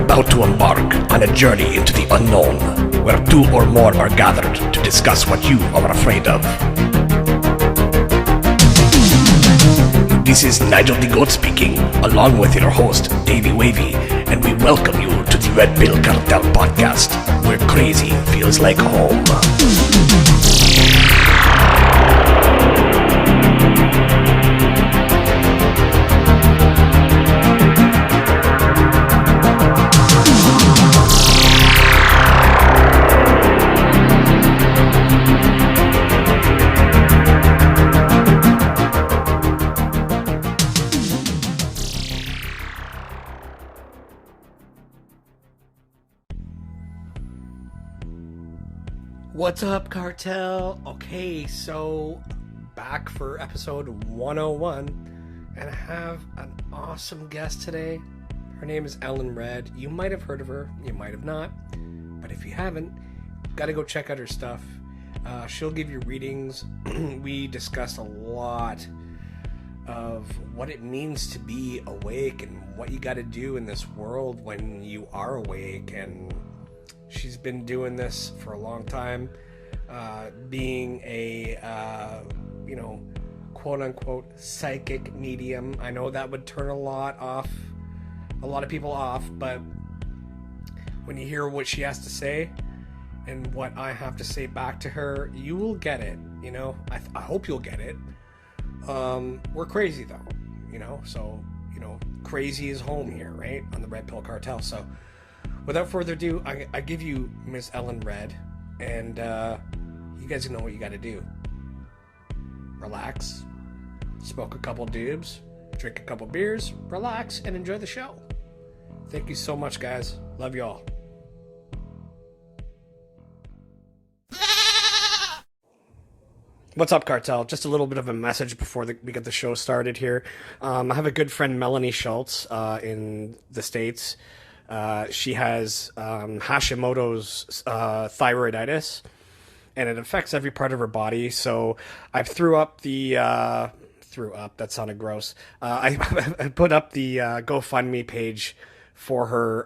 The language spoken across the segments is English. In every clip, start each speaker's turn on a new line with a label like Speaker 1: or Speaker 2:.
Speaker 1: About to embark on a journey into the unknown, where two or more are gathered to discuss what you are afraid of. This is Nigel the Goat speaking, along with your host, Davey Wavy, and we welcome you to the Red Pill Cartel podcast, where crazy feels like home. What's up, Cartel? Okay, so back for episode 101, and I have an awesome guest today. Her name is Ellen Red. You might have heard of her, you might have not, but if you haven't, gotta go check out her stuff. She'll give you readings. We discuss a lot of what it means to be awake and what you gotta do in this world when you are awake, and she's been doing this for a long time, being a, quote-unquote psychic medium. I know that would turn a lot of people off, but when you hear what she has to say and what I have to say back to her, you will get it, I hope you'll get it. We're crazy, though, so, crazy is home here, right, on the Red Pill Cartel, so without further ado, I give you Miss Ellen Red, and you guys know what you got to do. Relax, smoke a couple doobs, drink a couple beers, relax, and enjoy the show. Thank you so much, guys. Love y'all. What's up, Cartel? Just a little bit of a message before we get the show started here. I have a good friend, Melanie Schultz, in the States. She has Hashimoto's thyroiditis, and it affects every part of her body. So I threw up that sounded gross. I put up the GoFundMe page for her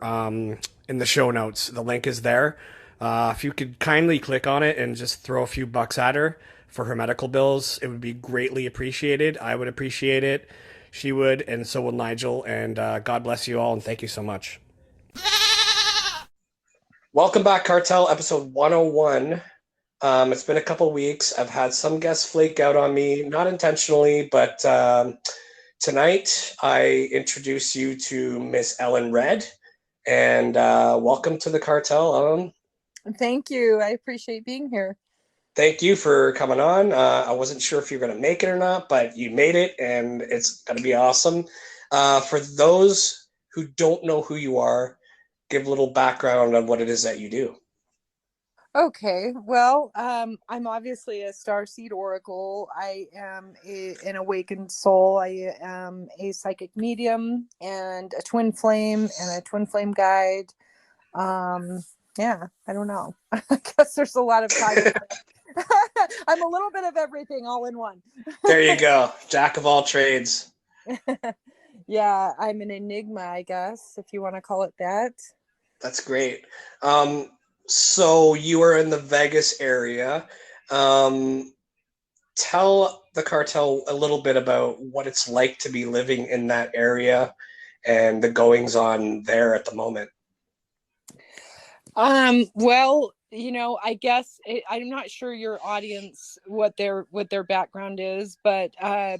Speaker 1: in the show notes. The link is there. If you could kindly click on it and just throw a few bucks at her for her medical bills, it would be greatly appreciated. I would appreciate it. She would, and so will Nigel. And God bless you all, and thank you so much. Welcome back, Cartel, episode 101. It's been a couple weeks. I've had some guests flake out on me, not intentionally, but tonight I introduce you to Miss Ellen Red, and welcome to the Cartel, Ellen.
Speaker 2: Thank you. I appreciate being here.
Speaker 1: Thank you for coming on. I wasn't sure if you were going to make it or not, but you made it, and it's going to be awesome. For those who don't know who you are, give a little background on what it is that you do.
Speaker 2: Okay, well, I'm obviously a starseed oracle. I am an awakened soul. I am a psychic medium and a twin flame guide. Yeah, I don't know. I guess there's a lot of titles. I'm a little bit of everything all in one.
Speaker 1: There you go. Jack of all trades.
Speaker 2: Yeah, I'm an enigma, I guess, if you want to call it that.
Speaker 1: That's great. So you are in the Vegas area. Tell the Cartel a little bit about what it's like to be living in that area and the goings on there at the moment.
Speaker 2: Well, I guess I'm not sure your audience what their background is, but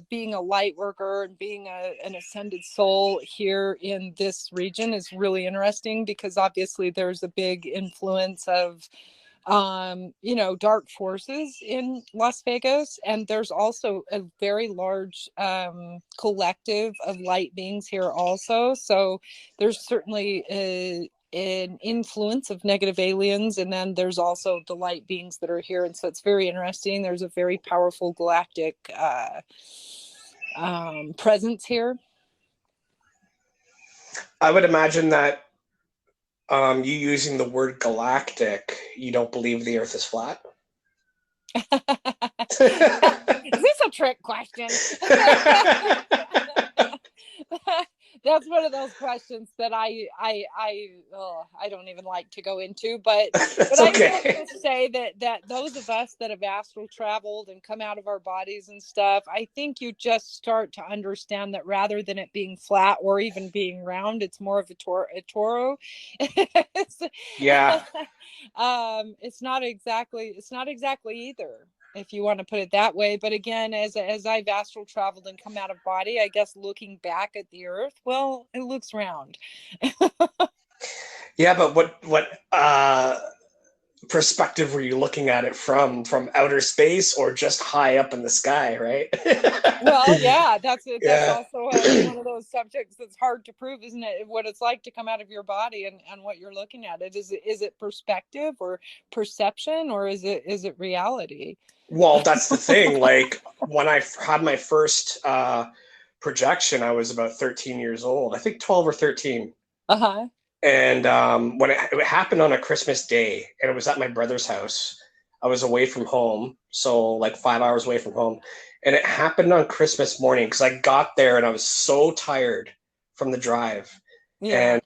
Speaker 2: being a light worker and being an ascended soul here in this region is really interesting, because obviously there's a big influence of dark forces in Las Vegas, and there's also a very large collective of light beings here also. So there's certainly an influence of negative aliens, and then there's also the light beings that are here, and so it's very interesting. There's a very powerful galactic presence here.
Speaker 1: I would imagine that You using the word galactic, you don't believe the Earth is flat?
Speaker 2: Is this a trick question? That's one of those questions that I don't even like to go into, but
Speaker 1: That's
Speaker 2: I
Speaker 1: okay.
Speaker 2: will just say that those of us that have astral traveled and come out of our bodies and stuff, I think you just start to understand that rather than it being flat or even being round, it's more of a toro.
Speaker 1: Yeah.
Speaker 2: It's not exactly either, if you want to put it that way. But again, as I've astral traveled and come out of body, I guess looking back at the Earth, well, it looks round.
Speaker 1: Yeah, but what perspective were you looking at it from? From outer space or just high up in the sky, right?
Speaker 2: Well, yeah, that's
Speaker 1: Yeah.
Speaker 2: also one of those subjects that's hard to prove, isn't it? What it's like to come out of your body and what you're looking at. Is it perspective or perception, or is it reality?
Speaker 1: Well, that's the thing. Like when I had my first projection, I was about 13 years old. I think 12 or 13.
Speaker 2: Uh-huh.
Speaker 1: And when it happened on a Christmas day, and it was at my brother's house, I was away from home, so like 5 hours away from home. And it happened on Christmas morning because I got there and I was so tired from the drive.
Speaker 2: Yeah.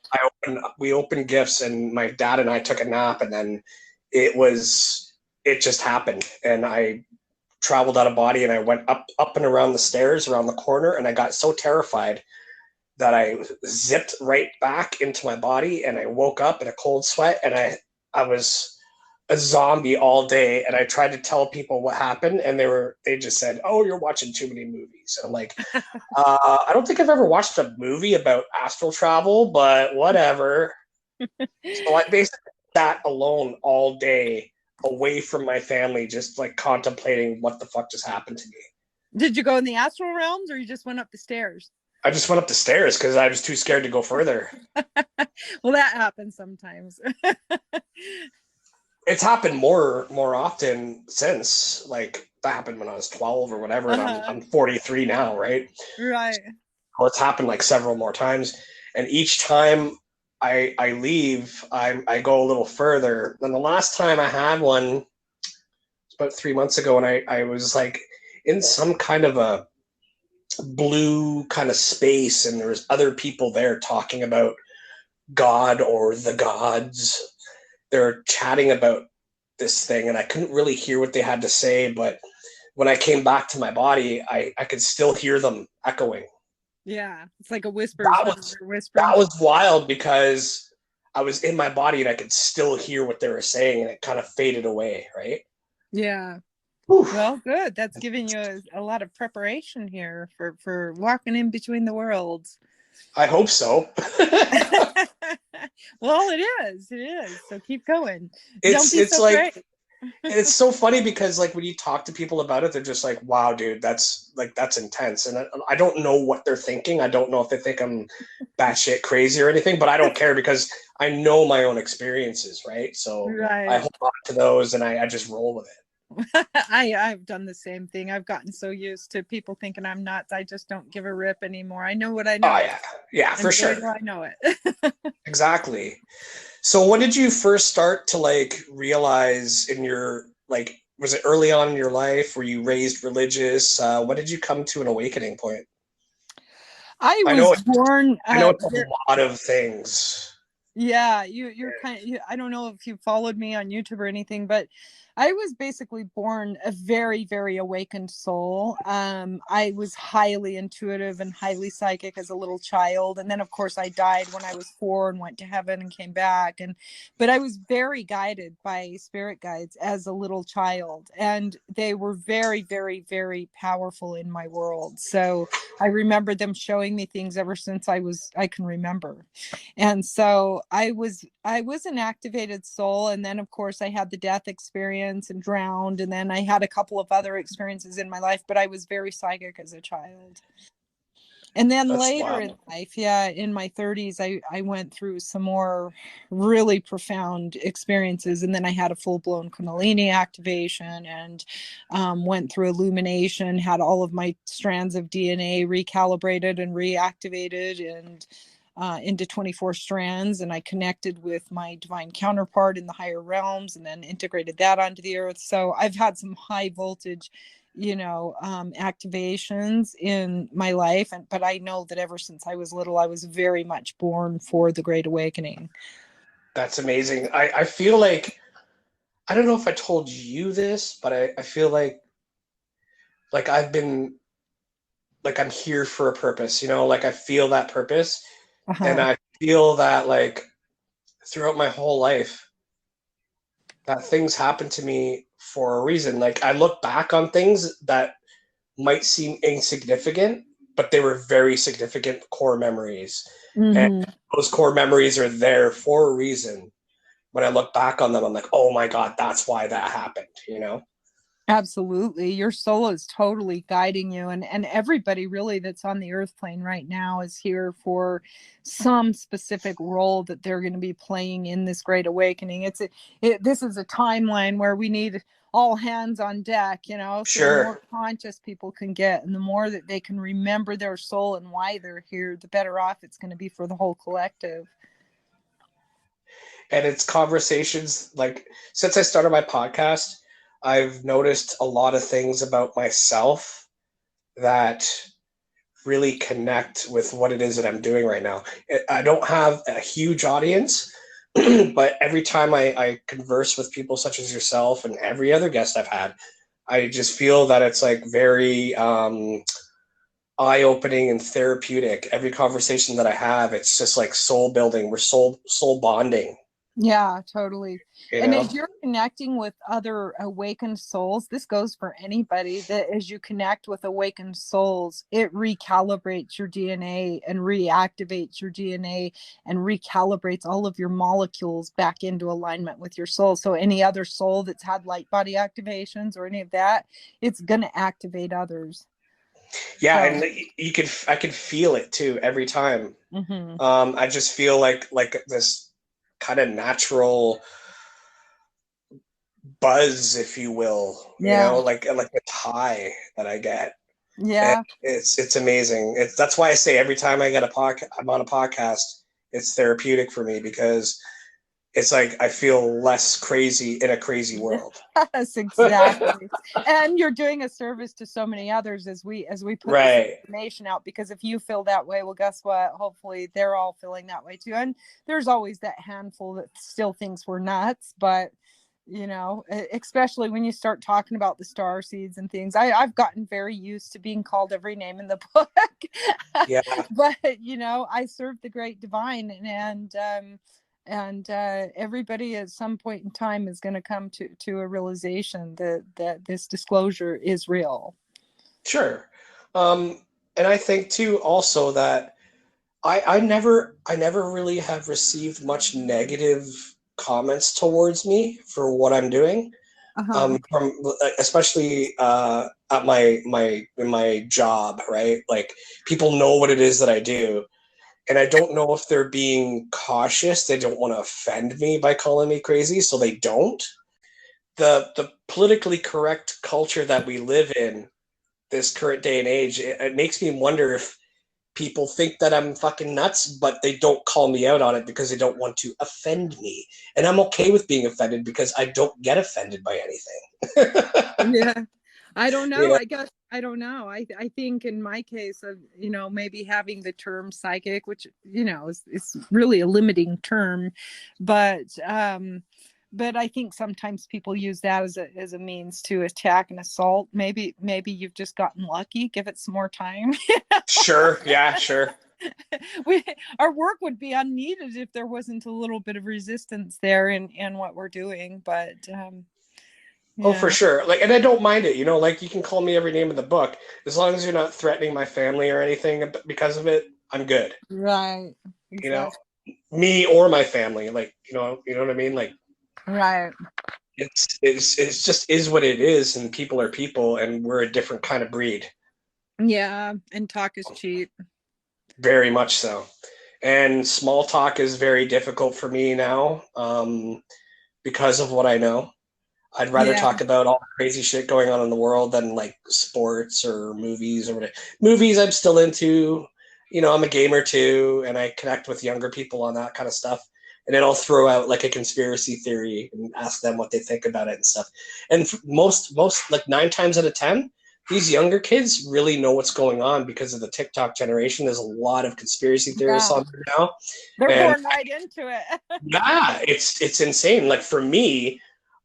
Speaker 1: And we opened gifts, and my dad and I took a nap, and then it was, it just happened. And I traveled out of body, and I went up and around the stairs, around the corner, and I got so terrified that I zipped right back into my body, and I woke up in a cold sweat, and I was a zombie all day. And I tried to tell people what happened, and they just said, "Oh, you're watching too many movies." And I'm like, I don't think I've ever watched a movie about astral travel, but whatever. So I basically sat alone all day, away from my family, just like contemplating what the fuck just happened to me.
Speaker 2: Did you go in the astral realms, or you just went up the stairs?
Speaker 1: I just went up the stairs because I was too scared to go further.
Speaker 2: Well, that happens sometimes.
Speaker 1: It's happened more often since. Like that happened when I was 12 or whatever, and
Speaker 2: Uh-huh.
Speaker 1: I'm 43 now, right?
Speaker 2: Right.
Speaker 1: Well, it's happened like several more times, and each time I leave, I go a little further. And the last time I had one, about 3 months ago, and I was like in some kind of a blue kind of space, and there was other people there talking about God or the gods. They're chatting about this thing, and I couldn't really hear what they had to say, but when I came back to my body, I could still hear them echoing.
Speaker 2: Yeah. It's like a whispers,
Speaker 1: That
Speaker 2: huh?
Speaker 1: was
Speaker 2: They're
Speaker 1: that
Speaker 2: whispering.
Speaker 1: was wild because I was in my body and I could still hear what they were saying, and it kind of faded away, right?
Speaker 2: Yeah.
Speaker 1: Whew.
Speaker 2: Well, good. That's giving you a lot of preparation here for walking in between the worlds.
Speaker 1: I hope so.
Speaker 2: Well, it is. It is. So keep going. Don't be
Speaker 1: It's
Speaker 2: so afraid.
Speaker 1: like it's so funny because like when you talk to people about it, they're just like, "Wow, dude, that's intense." And I don't know what they're thinking. I don't know if they think I'm batshit crazy or anything, but I don't care because I know my own experiences, right? So I
Speaker 2: Right.
Speaker 1: hold on to those, and I just roll with it.
Speaker 2: I've done the same thing. I've gotten so used to people thinking I'm nuts. I just don't give a rip anymore. I know what I
Speaker 1: Oh
Speaker 2: know.
Speaker 1: yeah, yeah, for
Speaker 2: And boy,
Speaker 1: sure,
Speaker 2: do I know it.
Speaker 1: exactly. So when did you first start to like realize in your like? Was it early on in your life? Were you raised religious? When did you come to an awakening point?
Speaker 2: I
Speaker 1: I
Speaker 2: was
Speaker 1: know
Speaker 2: born
Speaker 1: I know it's a lot of things.
Speaker 2: yeah, you're I don't know if you followed me on YouTube or anything, but I was basically born a very, very awakened soul. I was highly intuitive and highly psychic as a little child, and then of course I died when I was 4 and went to heaven and came back. And but I was very guided by spirit guides as a little child, and they were very, very, very powerful in my world. So I remember them showing me things ever since I can remember. And so I was an activated soul, and then of course I had the death experience and drowned, and then I had a couple of other experiences in my life, but I was very psychic as a child. And then
Speaker 1: That's
Speaker 2: later
Speaker 1: wild.
Speaker 2: in life, yeah, in my 30s, I went through some more really profound experiences. And then I had a full blown Kundalini activation and went through illumination, had all of my strands of DNA recalibrated and reactivated. And into 24 strands, and I connected with my divine counterpart in the higher realms and then integrated that onto the earth. So I've had some high voltage, activations in my life. But I know that ever since I was little, I was very much born for the Great Awakening.
Speaker 1: That's amazing. I feel like, I don't know if I told you this, but I feel like I've been, like I'm here for a purpose, like I feel that purpose. And
Speaker 2: Uh-huh.
Speaker 1: I feel that like throughout my whole life, that things happen to me for a reason. Like I look back on things that might seem insignificant, but they were very significant core memories. And
Speaker 2: Mm-hmm.
Speaker 1: those core memories are there for a reason. When I look back on them, I'm like, oh my God, that's why that happened.
Speaker 2: Absolutely. Your soul is totally guiding you. And everybody really that's on the earth plane right now is here for some specific role that they're going to be playing in this great awakening. This is a timeline where we need all hands on deck, so the
Speaker 1: Sure.
Speaker 2: more conscious people can get and the more that they can remember their soul and why they're here, the better off it's going to be for the whole collective.
Speaker 1: And it's conversations like, since I started my podcast, I've noticed a lot of things about myself that really connect with what it is that I'm doing right now. I don't have a huge audience, but every time I converse with people such as yourself and every other guest I've had, I just feel that it's like very eye-opening and therapeutic. Every conversation that I have, it's just like soul building. We're soul bonding.
Speaker 2: Yeah, totally.
Speaker 1: You
Speaker 2: And
Speaker 1: know?
Speaker 2: as you're connecting with other awakened souls, this goes for anybody, that as you connect with awakened souls, it recalibrates your DNA and reactivates your DNA and recalibrates all of your molecules back into alignment with your soul. So any other soul that's had light body activations or any of that, it's going to activate others.
Speaker 1: Yeah,
Speaker 2: So,
Speaker 1: and I can feel it too every time.
Speaker 2: mm-hmm.
Speaker 1: I just feel like this kind of natural buzz, if you will,
Speaker 2: Yeah.
Speaker 1: like the high that I get. And
Speaker 2: Yeah.
Speaker 1: it's amazing. That's why I say every time I'm on a podcast, it's therapeutic for me because it's like I feel less crazy in a crazy world.
Speaker 2: Yes, exactly. And you're doing a service to so many others as we put this
Speaker 1: Right.
Speaker 2: information out, because if you feel that way, well, guess what? Hopefully they're all feeling that way too. And there's always that handful that still thinks we're nuts, but especially when you start talking about the star seeds and things. I've gotten very used to being called every name in the book.
Speaker 1: Yeah.
Speaker 2: But I serve the great divine, and everybody at some point in time is going to come to a realization that this disclosure is real.
Speaker 1: Sure. And I think too also that I never really have received much negative comments towards me for what I'm doing.
Speaker 2: Uh-huh.
Speaker 1: From especially at my job, right? Like people know what it is that I do, and I don't know if they're being cautious. They don't want to offend me by calling me crazy, so they don't. The politically correct culture that we live in this current day and age, it makes me wonder if people think that I'm fucking nuts, but they don't call me out on it because they don't want to offend me. And I'm okay with being offended because I don't get offended by anything.
Speaker 2: Yeah. I don't know.
Speaker 1: Yeah,
Speaker 2: I guess I don't know. I think in my case of, maybe having the term psychic, which, is really a limiting term, but I think sometimes people use that as a means to attack and assault. Maybe you've just gotten lucky. Give it some more time.
Speaker 1: sure. Yeah, sure.
Speaker 2: Our work would be unneeded if there wasn't a little bit of resistance there in what we're doing. But
Speaker 1: Oh, for
Speaker 2: yeah.
Speaker 1: sure. Like, and I don't mind it. Like you can call me every name in the book as long as you're not threatening my family or anything because of it. I'm good.
Speaker 2: Right.
Speaker 1: You know,
Speaker 2: Exactly.
Speaker 1: me or my family. Like, you know what I mean. Like,
Speaker 2: Right.
Speaker 1: it's just is what it is, and people are people, and we're a different kind of breed.
Speaker 2: Yeah. And talk is cheap.
Speaker 1: Very much so. And small talk is very difficult for me now because of what I know. I'd rather
Speaker 2: Yeah.
Speaker 1: talk about all the crazy shit going on in the world than like sports or movies or whatever. Movies I'm still into. I'm a gamer too, and I connect with younger people on that kind of stuff. And then I'll throw out like a conspiracy theory and ask them what they think about it and stuff. And most like 9 times out of 10, these younger kids really know what's going on because of the TikTok generation. There's a lot of conspiracy theorists
Speaker 2: Yeah,
Speaker 1: on there now,
Speaker 2: they're
Speaker 1: and
Speaker 2: born right into it.
Speaker 1: yeah, it's insane. Like for me,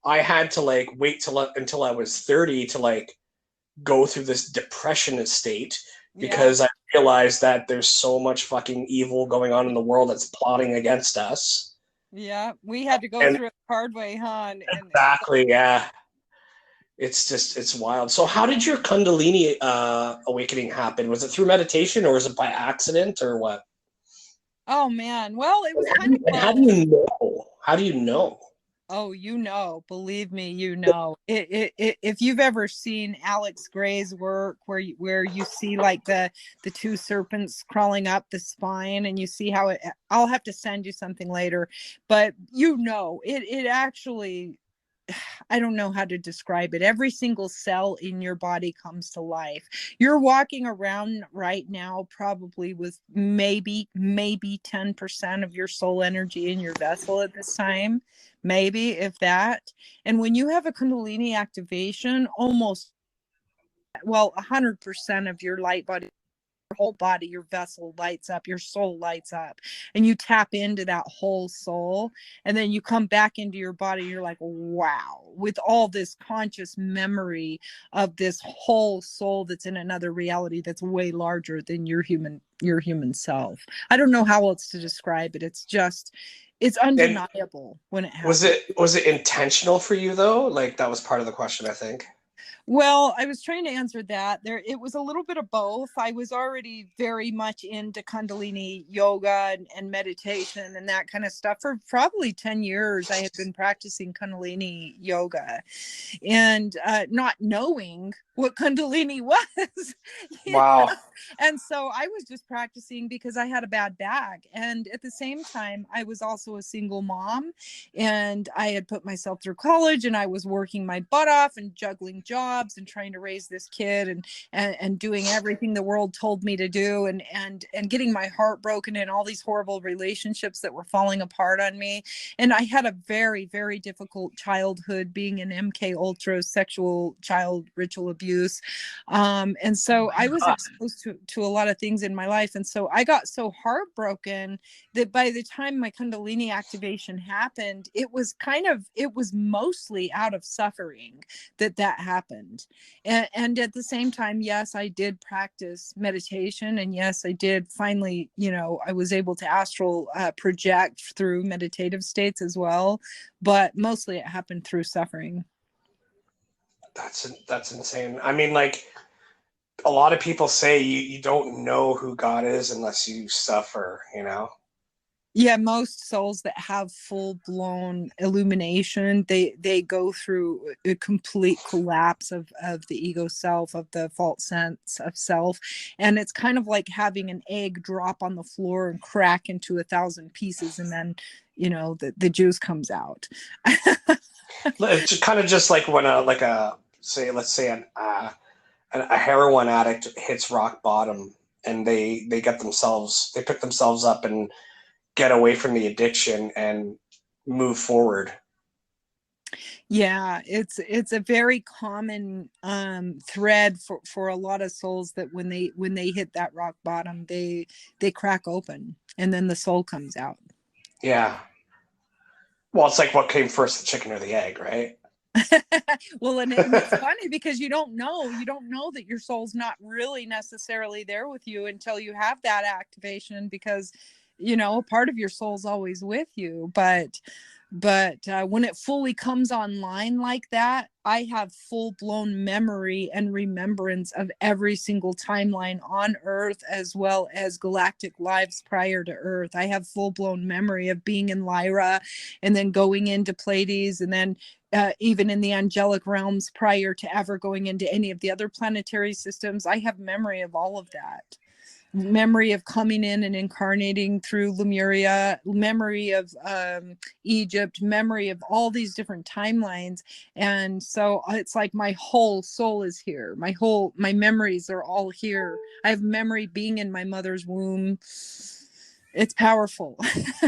Speaker 1: I had to like wait until I was 30 to like go through this depression state
Speaker 2: Yeah,
Speaker 1: because I realized that there's so much fucking evil going on in the world that's plotting against us.
Speaker 2: yeah, we had to go
Speaker 1: And
Speaker 2: through it the hard way, huh? And
Speaker 1: exactly, yeah. It's wild. So how did your Kundalini awakening happen? Was it through meditation or was it by accident or what?
Speaker 2: oh man, well, it was
Speaker 1: And how do
Speaker 2: kind of
Speaker 1: you, and how do
Speaker 2: both.
Speaker 1: you know? How do you know?
Speaker 2: Oh, believe me, if you've ever seen Alex Gray's work, where you see like the two serpents crawling up the spine, and you see how it. I'll have to send you something later, but it actually. I don't know how to describe it. Every single cell in your body comes to life. You're walking around right now, probably with maybe 10% of your soul energy in your vessel at this time, maybe if that. And when you have a Kundalini activation, almost 100% of your light body, whole body, your vessel lights up, your soul lights up, and you tap into that whole soul, and then you come back into your body. You're like, wow, with all this conscious memory of this whole soul that's in another reality that's way larger than your human self. I don't know how else to describe it. It's
Speaker 1: And
Speaker 2: undeniable when it
Speaker 1: was
Speaker 2: happens.
Speaker 1: it intentional for you though? Like that was part of the question, I think.
Speaker 2: Well, I was trying to answer that. It was a little bit of both. I was already very much into Kundalini yoga and meditation and that kind of stuff for probably 10 years. I had been practicing Kundalini yoga and not knowing what Kundalini was. you
Speaker 1: Wow.
Speaker 2: know? And so I was just practicing because I had a bad back. And at the same time, I was also a single mom, and I had put myself through college, and I was working my butt off and juggling jobs and trying to raise this kid, and doing everything the world told me to do, and getting my heart broken in all these horrible relationships that were falling apart on me. And I had a very, very difficult childhood, being an MK Ultra sexual child ritual abuse. And so I was exposed to a lot of things in my life. And so I got so heartbroken that by the time my Kundalini activation happened, it was mostly out of suffering that happened. And at the same time, yes, I did practice meditation. And yes, I did finally, I was able to astral project through meditative states as well. But mostly it happened through suffering.
Speaker 1: That's insane. I mean, like a lot of people say you don't know who God is unless you suffer.
Speaker 2: Yeah, most souls that have full blown illumination, they go through a complete collapse of the ego self, of the false sense of self. And it's kind of like having an egg drop on the floor and crack into 1,000 pieces, and then the juice comes out.
Speaker 1: It's kind of just like when let's say a heroin addict hits rock bottom and they pick themselves up and get away from the addiction and move forward.
Speaker 2: Yeah, it's a very common thread for a lot of souls, that when they hit that rock bottom, they crack open, and then the soul comes out.
Speaker 1: Yeah. Well, it's like what came first, the chicken or the egg, right?
Speaker 2: Well, and it's funny because you don't know that your soul's not really necessarily there with you until you have that activation, because a part of your soul's always with you. But when it fully comes online like that, I have full-blown memory and remembrance of every single timeline on Earth, as well as galactic lives prior to Earth. I have full-blown memory of being in Lyra, and then going into Pleiades, and then even in the angelic realms prior to ever going into any of the other planetary systems. I have memory of all of that. memory of coming in and incarnating through Lemuria, memory of Egypt, memory of all these different timelines. And so it's like my whole soul is here. My memories are all here. I have memory being in my mother's womb. It's powerful.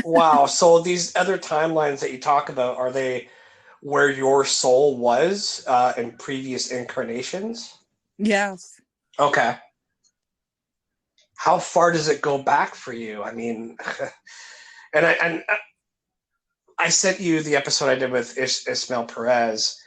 Speaker 1: Wow. So these other timelines that you talk about, are they where your soul was in previous incarnations?
Speaker 2: Yes.
Speaker 1: Okay. How far does it go back for you? I mean, and I sent you the episode I did with Ismail Perez,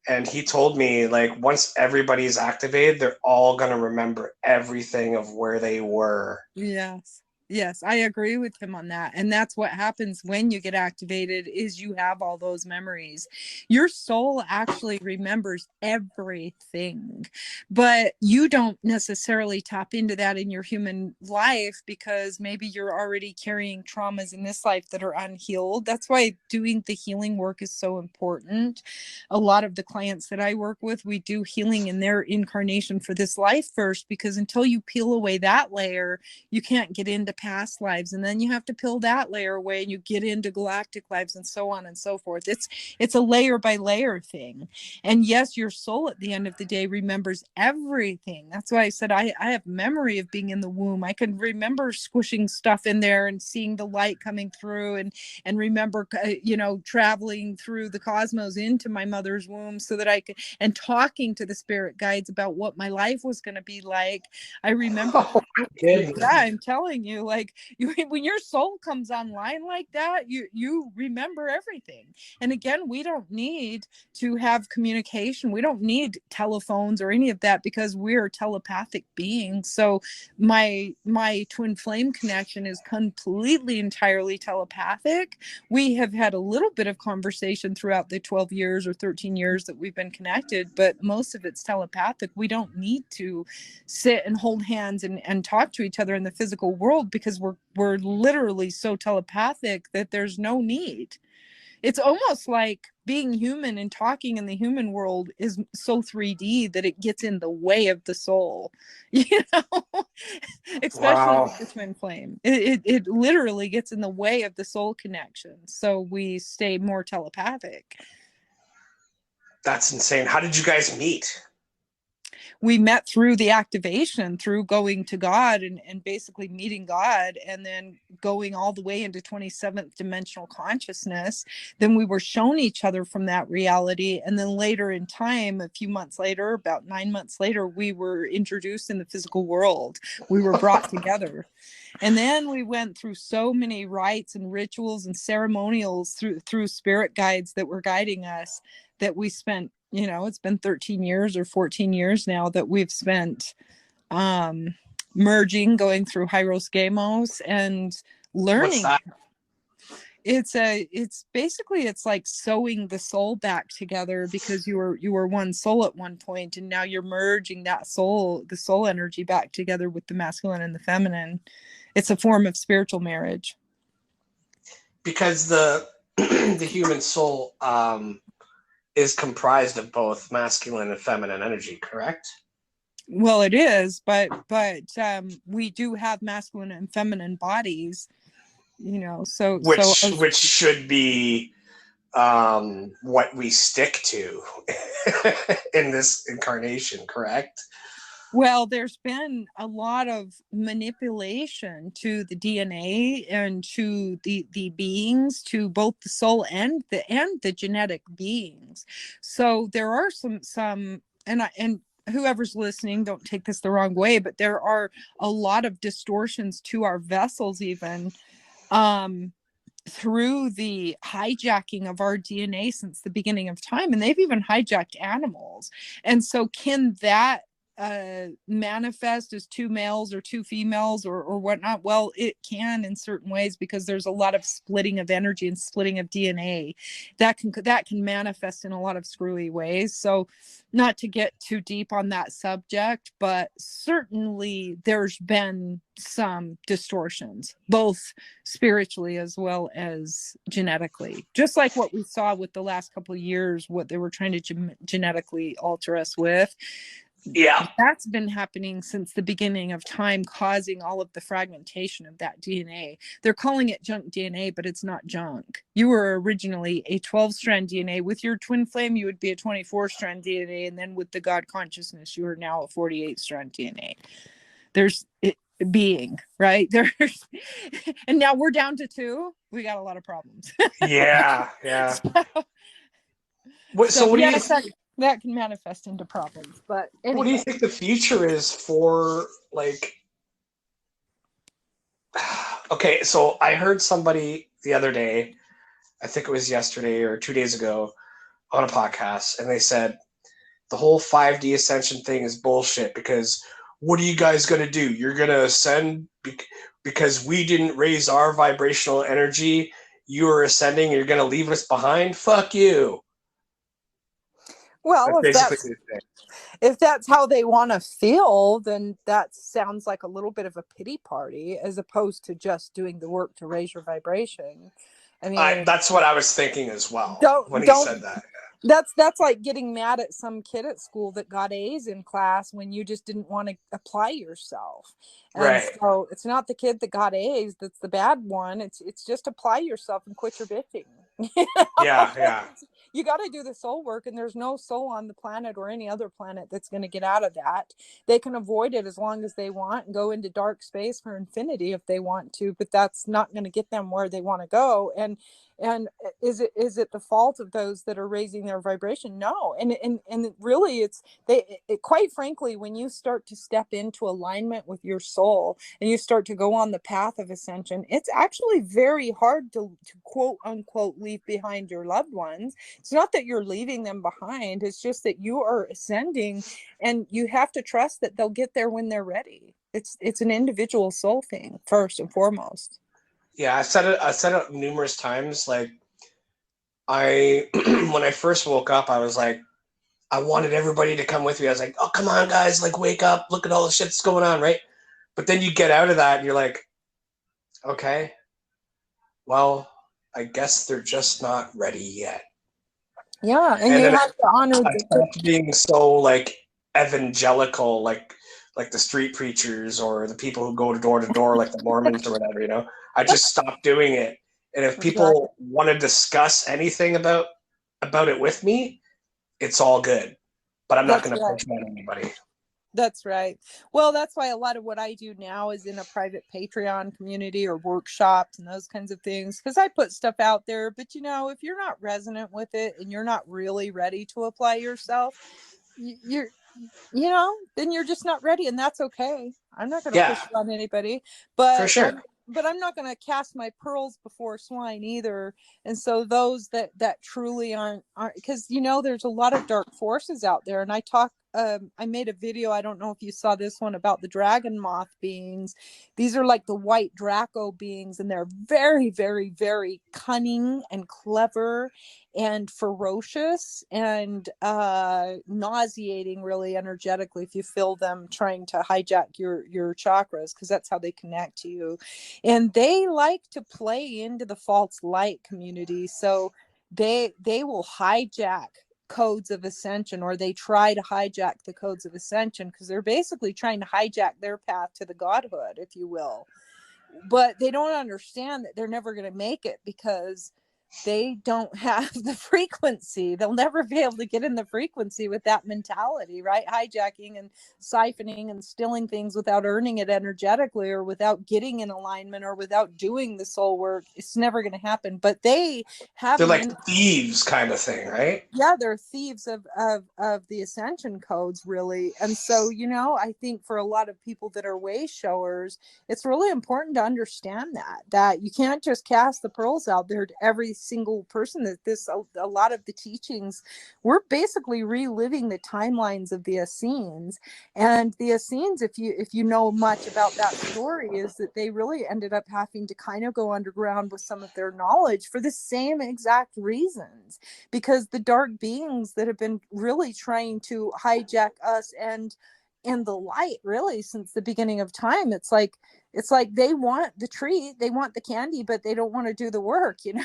Speaker 1: and he told me like once everybody's activated, they're all gonna remember everything of where they were.
Speaker 2: Yes. Yes, I agree with him on that. And that's what happens when you get activated is you have all those memories. Your soul actually remembers everything, but you don't necessarily tap into that in your human life because maybe you're already carrying traumas in this life that are unhealed. That's why doing the healing work is so important. A lot of the clients that I work with, we do healing in their incarnation for this life first, because until you peel away that layer, you can't get into past lives, and then you have to peel that layer away and you get into galactic lives and so on and so forth. It's a layer by layer thing. And yes, your soul at the end of the day remembers everything. That's why I said I have memory of being in the womb. I can remember squishing stuff in there and seeing the light coming through, and remember traveling through the cosmos into my mother's womb so that I could, and talking to the spirit guides about what my life was going to be like. I remember.
Speaker 1: Oh my
Speaker 2: Yeah,
Speaker 1: goodness.
Speaker 2: I'm telling you, like when your soul comes online like that, you remember everything. And again, we don't need to have communication. We don't need telephones or any of that because we're telepathic beings. So my twin flame connection is completely entirely telepathic. We have had a little bit of conversation throughout the 12 years or 13 years that we've been connected, but most of it's telepathic. We don't need to sit and hold hands and talk to each other in the physical world because we're literally so telepathic that there's no need. It's almost like being human and talking in the human world is so 3D that it gets in the way of the soul, especially
Speaker 1: Wow.
Speaker 2: with the twin flame. It literally gets in the way of the soul connection. So we stay more telepathic.
Speaker 1: That's insane. How did you guys meet?
Speaker 2: We met through the activation, through going to God and basically meeting God, and then going all the way into 27th dimensional consciousness. Then we were shown each other from that reality. And then later in time, a few months later, about 9 months later, we were introduced in the physical world. We were brought together. And then we went through so many rites and rituals and ceremonials through spirit guides that were guiding us, that we spent, it's been 13 years or 14 years now that we've spent merging, going through Hyros Gamos and
Speaker 1: What's
Speaker 2: learning.
Speaker 1: that?
Speaker 2: It's basically, it's like sewing the soul back together, because you were one soul at one point, and now you're merging the soul energy back together with the masculine and the feminine. It's a form of spiritual marriage.
Speaker 1: Because the the human soul is comprised of both masculine and feminine energy, correct?
Speaker 2: Well, it is, but we do have masculine and feminine bodies,
Speaker 1: Which should be what we stick to in this incarnation, correct?
Speaker 2: Well, there's been a lot of manipulation to the DNA and to the beings, to both the soul and the genetic beings. So there are some and whoever's listening, don't take this the wrong way, but there are a lot of distortions to our vessels, even through the hijacking of our DNA since the beginning of time. And they've even hijacked animals. And so can that manifest as two males or two females or whatnot? Well, it can in certain ways, because there's a lot of splitting of energy and splitting of DNA that can manifest in a lot of screwy ways. So not to get too deep on that subject, but certainly there's been some distortions, both spiritually as well as genetically, just like what we saw with the last couple of years, what they were trying to genetically alter us with.
Speaker 1: Yeah.
Speaker 2: That's been happening since the beginning of time, causing all of the fragmentation of that DNA. They're calling it junk DNA, but it's not junk. You were originally a 12-strand DNA. With your twin flame, you would be a 24-strand DNA. And then with the God consciousness, you are now a 48-strand DNA. There's being, right? There's, and now we're down to 2. We got a lot of problems.
Speaker 1: Yeah. Yeah.
Speaker 2: So
Speaker 1: What do you
Speaker 2: yes, that can manifest into problems. But anyway.
Speaker 1: What do you think the future is for, like? Okay, so I heard somebody the other day, I think it was yesterday or 2 days ago, on a podcast, and they said the whole 5D ascension thing is bullshit because what are you guys going to do? You're going to ascend because we didn't raise our vibrational energy. You are ascending. You're going to leave us behind. Fuck you.
Speaker 2: Well,
Speaker 1: That's
Speaker 2: if that's how they want to feel, then that sounds like a little bit of a pity party as opposed to just doing the work to raise your vibration. I mean,
Speaker 1: that's what I was thinking as well when he said that.
Speaker 2: That's like getting mad at some kid at school that got A's in class when you just didn't want to apply yourself. And
Speaker 1: right.
Speaker 2: So it's not the kid that got A's that's the bad one. It's just apply yourself and quit your bitching.
Speaker 1: Yeah.
Speaker 2: You got to do the soul work, and there's no soul on the planet or any other planet that's going to get out of that. They can avoid it as long as they want and go into dark space for infinity if they want to, but that's not going to get them where they want to go. And is it the fault of those that are raising their vibration? No. And really it's quite frankly, when you start to step into alignment with your soul and you start to go on the path of ascension, it's actually very hard to quote unquote leave behind your loved ones. It's not that you're leaving them behind, it's just that you are ascending, and you have to trust that they'll get there when they're ready. It's an individual soul thing first and foremost.
Speaker 1: Yeah, I said it numerous times. Like, I when I first woke up, I was like, I wanted everybody to come with me. I was like, oh, come on, guys, like, wake up, look at all the shit that's going on, right? But then you get out of that and you're like, okay, well, I guess they're just not ready yet.
Speaker 2: Yeah, and you have to honor
Speaker 1: being so like evangelical, like the street preachers or the people who go door to door, like the Mormons or whatever, you know. I just stopped doing it. And if people want to discuss anything about it with me, it's all good. But I'm not going to push on anybody.
Speaker 2: That's right. Well, that's why a lot of what I do now is in a private Patreon community or workshops and those kinds of things, because I put stuff out there. But, you know, if you're not resonant with it and you're not really ready to apply yourself, you're, you know, then you're just not ready. And that's okay. I'm not going to push on anybody. But
Speaker 1: for sure.
Speaker 2: But I'm not going to cast my pearls before swine either. And so those that truly aren't, because, you know, there's a lot of dark forces out there. And I made a video, I don't know if you saw this one, about the dragon moth beings. These are like the white Draco beings, and they're very, very, very cunning and clever and ferocious and nauseating, really energetically, if you feel them trying to hijack your chakras, because that's how they connect to you. And they like to play into the false light community. So they will hijack codes of ascension, or they try to hijack the codes of ascension, because they're basically trying to hijack their path to the godhood, if you will. But they don't understand that they're never going to make it, because they don't have the frequency. They'll never be able to get in the frequency with that mentality, right? Hijacking and siphoning and stealing things without earning it energetically, or without getting in alignment, or without doing the soul work. It's never going to happen. But they're
Speaker 1: like thieves kind of thing, right?
Speaker 2: Yeah, they're thieves of the ascension codes, really. And so, you know, I think for a lot of people that are way showers, it's really important to understand that you can't just cast the pearls out there to every single person. A lot of the teachings, we're basically reliving the timelines of the Essenes. And the Essenes, if you know much about that story, is that they really ended up having to kind of go underground with some of their knowledge for the same exact reasons, because the dark beings that have been really trying to hijack us and the light, really, since the beginning of time, it's like they want the treat, they want the candy, but they don't want to do the work, you know.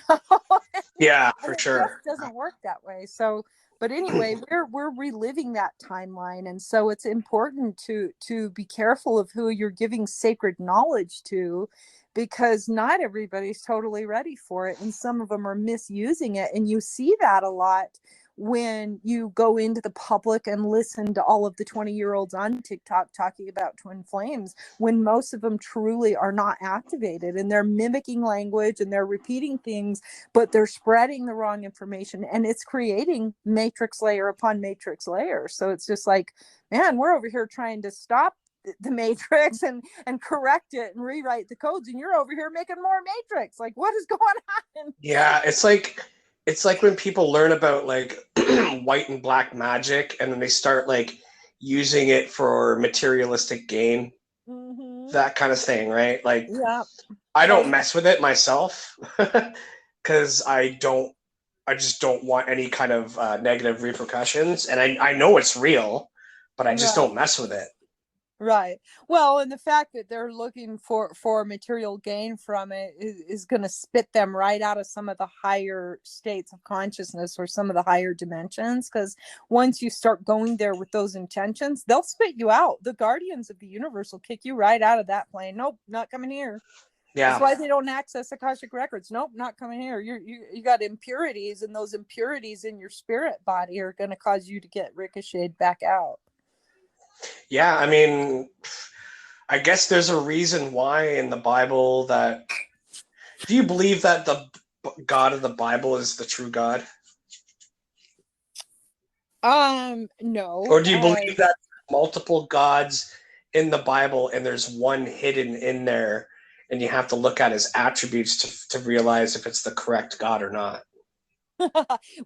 Speaker 1: Yeah, for sure.
Speaker 2: It just doesn't work that way. So But anyway, we're reliving that timeline, and so it's important to be careful of who you're giving sacred knowledge to, because not everybody's totally ready for it, and some of them are misusing it. And you see that a lot when you go into the public and listen to all of the 20-year-olds on TikTok talking about twin flames, when most of them truly are not activated, and they're mimicking language and they're repeating things, but they're spreading the wrong information, and it's creating matrix layer upon matrix layer. So it's just like, man, we're over here trying to stop the matrix and correct it and rewrite the codes, and you're over here making more matrix. Like, what is going on?
Speaker 1: Yeah, it's like when people learn about like white and black magic, and then they start like using it for materialistic gain,
Speaker 2: Mm-hmm.
Speaker 1: that kind of thing, right? Like,
Speaker 2: Yeah.
Speaker 1: I don't mess with it myself because I just don't want any kind of negative repercussions, and I know it's real, but I just
Speaker 2: Right.
Speaker 1: don't mess with it.
Speaker 2: Right. Well, and the fact that they're looking for material gain from it is going to spit them right out of some of the higher states of consciousness or some of the higher dimensions. Because once you start going there with those intentions, they'll spit you out. The guardians of the universe will kick you right out of that plane. Nope, not coming here. That's
Speaker 1: Yeah.
Speaker 2: why they don't access Akashic records. Nope, not coming here. You got impurities, and those impurities in your spirit body are going to cause you to get ricocheted back out.
Speaker 1: Yeah, I mean, I guess there's a reason why in the Bible that. Do you believe that the God of the Bible is the true God?
Speaker 2: No.
Speaker 1: Or do you believe that multiple gods in the Bible and there's one hidden in there and you have to look at his attributes to realize if it's the correct God or not?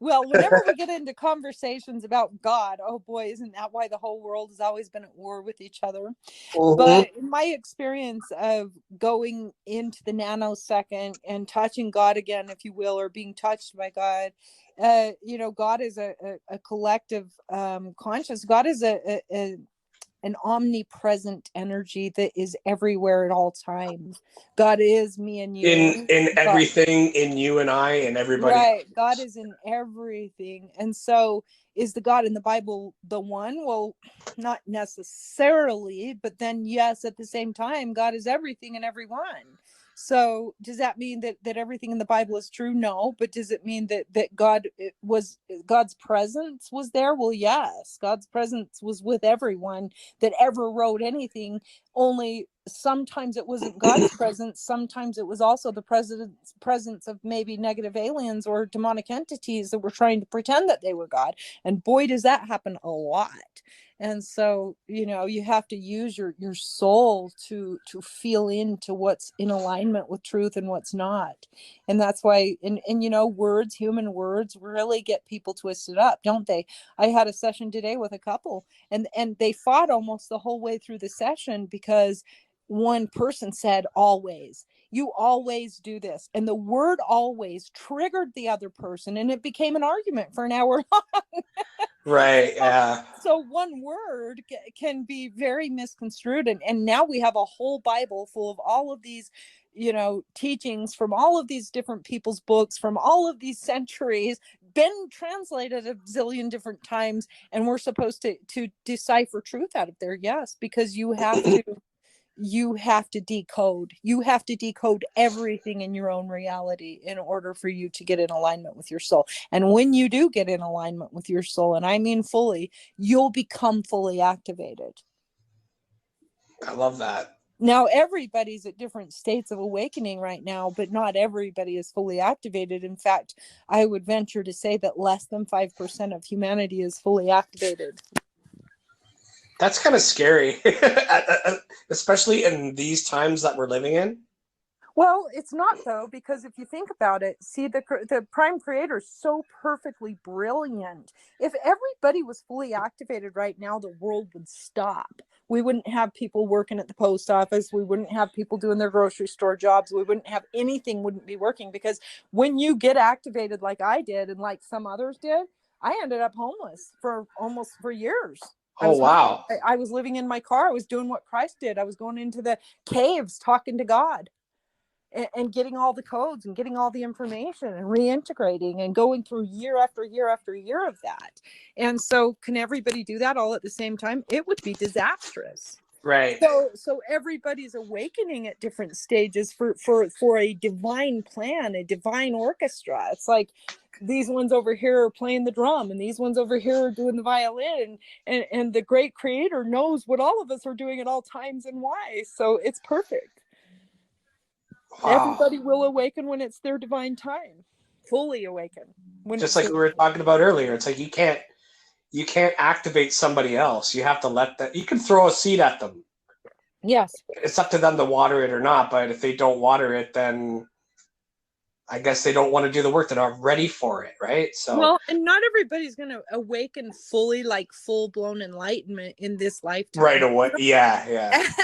Speaker 2: Well, whenever we get into conversations about God, oh boy, isn't that why the whole world has always been at war with each other?
Speaker 1: Mm-hmm.
Speaker 2: But in my experience of going into the nanosecond and touching God again, if you will, or being touched by God, God is a collective conscious. God is an omnipresent energy that is everywhere at all times. God is me and you.
Speaker 1: In
Speaker 2: God,
Speaker 1: everything, in you and I, and everybody.
Speaker 2: right. God is in everything. And so is the God in the Bible the one? Well, not necessarily, but then yes, at the same time, God is everything and everyone. So does that mean that everything in the Bible is true? No. But does it mean that God's presence was there? Well, yes. God's presence was with everyone that ever wrote anything. Only sometimes it wasn't God's presence. Sometimes it was also the presence of maybe negative aliens or demonic entities that were trying to pretend that they were God. And boy, does that happen a lot. And so, you have to use your soul to feel into what's in alignment with truth and what's not. And that's why, and words, human words really get people twisted up, don't they? I had a session today with a couple, and they fought almost the whole way through the session because one person said, always, you always do this. And the word always triggered the other person, and it became an argument for an hour long.
Speaker 1: Right, yeah.
Speaker 2: So one word can be very misconstrued. And now we have a whole Bible full of all of these, teachings from all of these different people's books from all of these centuries, been translated a zillion different times. And we're supposed to decipher truth out of there. Yes, because you have to decode everything in your own reality in order for you to get in alignment with your soul. And when you do get in alignment with your soul, and I mean fully, you'll become fully activated.
Speaker 1: I love that.
Speaker 2: Now, everybody's at different states of awakening right now, but not everybody is fully activated. In fact, I would venture to say that less than 5% of humanity is fully activated.
Speaker 1: That's kind of scary, especially in these times that we're living in.
Speaker 2: Well, it's not though, because if you think about it, see, the prime creator is so perfectly brilliant. If everybody was fully activated right now, the world would stop. We wouldn't have people working at the post office. We wouldn't have people doing their grocery store jobs. We wouldn't have anything wouldn't be working, because when you get activated like I did and like some others did, I ended up homeless for years.
Speaker 1: Oh, wow.
Speaker 2: I was living in my car. I was doing what Christ did. I was going into the caves talking to God. and getting all the codes and getting all the information and reintegrating and going through year after year after year of that. And so can everybody do that all at the same time? It would be disastrous.
Speaker 1: Right.
Speaker 2: So everybody's awakening at different stages for a divine plan, a divine orchestra. It's like these ones over here are playing the drum and these ones over here are doing the violin, and the great creator knows what all of us are doing at all times and why. So it's perfect.
Speaker 1: Wow.
Speaker 2: Everybody will awaken when it's their divine time, fully awaken when
Speaker 1: Just
Speaker 2: it's
Speaker 1: like we were talking about earlier, it's like you can't activate somebody else. You have to let that. You can throw a seed at them.
Speaker 2: Yes.
Speaker 1: It's up to them to water it or not. But if they don't water it, then I guess they don't want to do the work. They're not ready for it, right? So
Speaker 2: Well, and not everybody's going to awaken fully, like full-blown enlightenment in this lifetime.
Speaker 1: right away, yeah.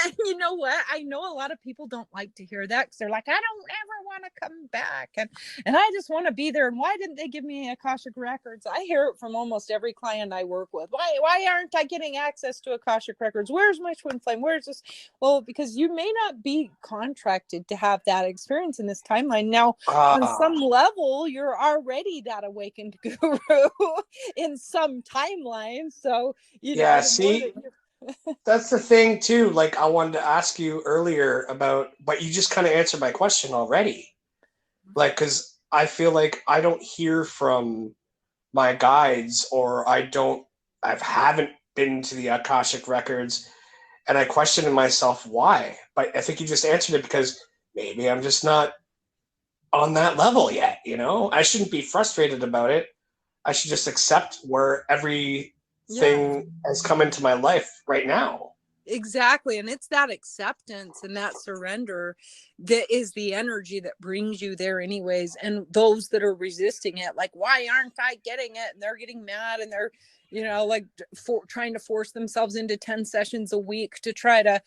Speaker 2: And you know what? I know a lot of people don't like to hear that because they're like, I don't ever want to come back. And I just want to be there. And why didn't they give me Akashic Records? I hear it from almost every client I work with. Why aren't I getting access to Akashic Records? Where's my twin flame? Where's this? Well, because you may not be contracted to have that experience in this timeline. Now, on some level, you're already that awakened guru in some timeline. So, you know,
Speaker 1: see, that's the thing too. Like I wanted to ask you earlier about, but you just kind of answered my question already. Like, because I feel like I don't hear from my guides, or I haven't been to the Akashic Records, and I questioned myself why. But I think you just answered it, because maybe I'm just not on that level yet. I shouldn't be frustrated about it. I should just accept where everything has come into my life right now.
Speaker 2: Exactly. And it's that acceptance and that surrender that is the energy that brings you there anyways. And those that are resisting it, like, why aren't I getting it? And they're getting mad and they're, like trying to force themselves into 10 sessions a week to try to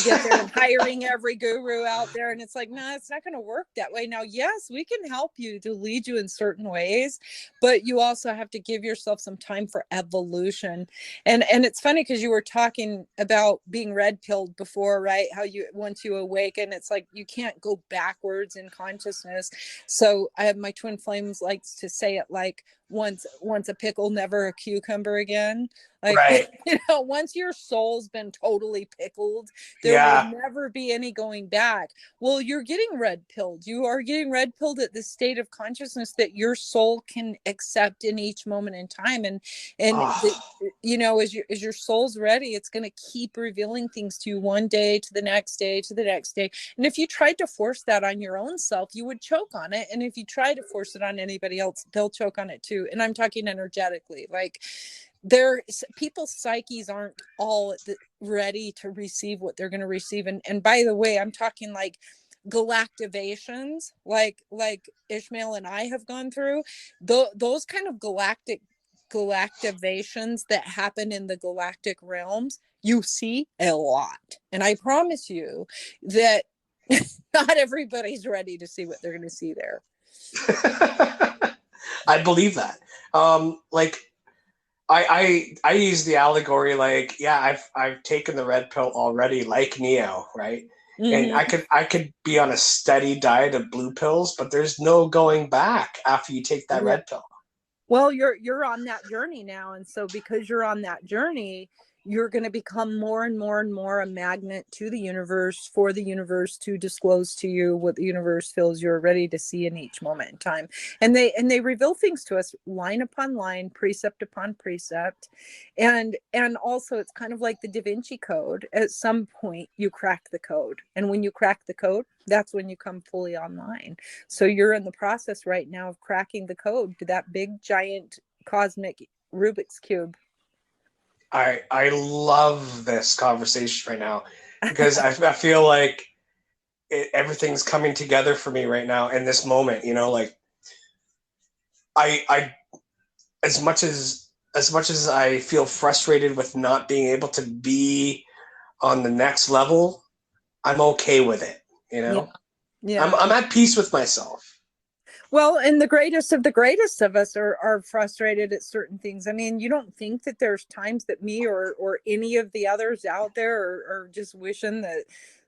Speaker 2: get there, and hiring every guru out there. And it's like, no, it's not going to work that way. Now, yes, we can help you to lead you in certain ways, but you also have to give yourself some time for evolution. And it's funny because you were talking about being red pilled before, right? How once you awaken, it's like you can't go backwards in consciousness. So I have my twin flames likes to say it like, once a pickle, never a cucumber again. Like,
Speaker 1: right.
Speaker 2: Once your soul's been totally pickled, there will never be any going back. Well, you're getting red pilled. You are getting red pilled at the state of consciousness that your soul can accept in each moment in time. And as your soul's ready, it's going to keep revealing things to you one day to the next day to the next day. And if you tried to force that on your own self, you would choke on it. And if you try to force it on anybody else, they'll choke on it too. And I'm talking energetically, like people's psyches aren't all ready to receive what they're going to receive. And by the way, I'm talking like galactivations, like Ishmael and I have gone through, those kind of galactivations that happen in the galactic realms, you see a lot. And I promise you that not everybody's ready to see what they're going to see there.
Speaker 1: I believe that. Like I use the allegory, like, yeah, I've taken the red pill already, like Neo, right? Mm-hmm. And I could be on a steady diet of blue pills, but there's no going back after you take that red pill.
Speaker 2: Well, you're on that journey now, and so because you're on that journey, you're going to become more and more and more a magnet to the universe, for the universe to disclose to you what the universe feels you're ready to see in each moment in time. And they reveal things to us line upon line, precept upon precept. And also it's kind of like the Da Vinci Code. At some point you crack the code. And when you crack the code, that's when you come fully online. So you're in the process right now of cracking the code to that big, giant, cosmic Rubik's Cube.
Speaker 1: I love this conversation right now, because I feel like everything's coming together for me right now in this moment. Like I as much as I feel frustrated with not being able to be on the next level, I'm okay with it. Yeah. I'm at peace with myself.
Speaker 2: Well, and the greatest of us are frustrated at certain things. I mean, you don't think that there's times that me or any of the others out there are just wishing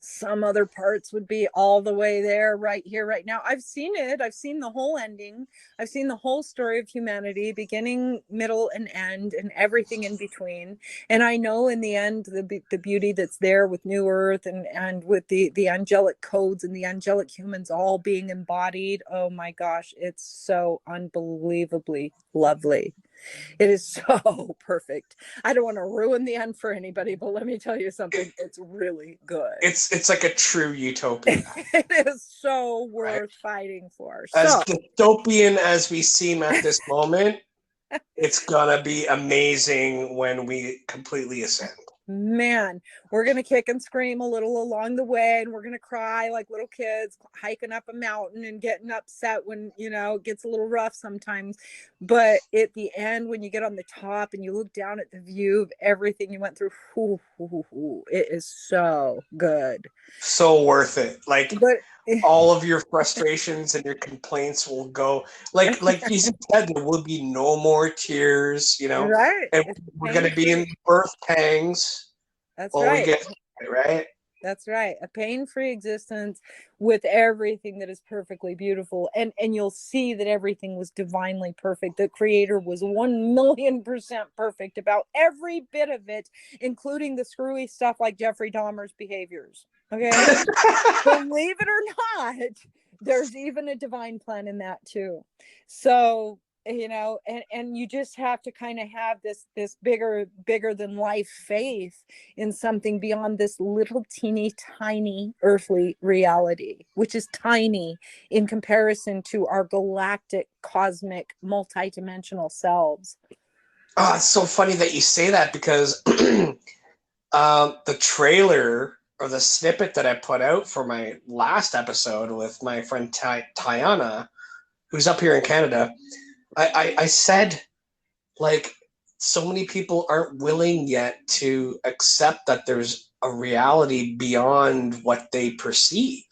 Speaker 2: Some other parts would be all the way there, right here, right now. I've seen it. I've seen the whole ending. I've seen the whole story of humanity, beginning, middle, and end, and everything in between. And I know in the end, the beauty that's there with New Earth, and with the angelic codes and the angelic humans all being embodied. Oh my gosh, it's so unbelievably lovely. It is so perfect. I don't want to ruin the end for anybody, but let me tell you something. It's really good.
Speaker 1: It's like a true utopia.
Speaker 2: It is so worth
Speaker 1: right?
Speaker 2: fighting for.
Speaker 1: As
Speaker 2: So
Speaker 1: dystopian as we seem at this moment, it's gonna be amazing when we completely ascend.
Speaker 2: man, we're going to kick and scream a little along the way, and we're going to cry like little kids hiking up a mountain and getting upset when, it gets a little rough sometimes. But at the end, when you get on the top and you look down at the view of everything you went through, it is so good.
Speaker 1: So worth it. Like,
Speaker 2: But
Speaker 1: all of your frustrations and your complaints will go. Like Jesus said, there will be no more tears,
Speaker 2: right.
Speaker 1: and
Speaker 2: It's
Speaker 1: we're going to be in birth pangs.
Speaker 2: That's
Speaker 1: while
Speaker 2: right.
Speaker 1: we get it, right?
Speaker 2: That's right. A pain-free existence with everything that is perfectly beautiful. And you'll see that everything was divinely perfect. The creator was 1,000,000% perfect about every bit of it, including the screwy stuff like Jeffrey Dahmer's behaviors. Okay. Believe it or not, there's even a divine plan in that too. So, and you just have to kind of have this bigger than life faith in something beyond this little teeny tiny earthly reality, which is tiny in comparison to our galactic, cosmic, multidimensional selves.
Speaker 1: Oh, it's so funny that you say that, because the trailer or the snippet that I put out for my last episode with my friend Tiana, who's up here in Canada, I said, like, so many people aren't willing yet to accept that there's a reality beyond what they perceive.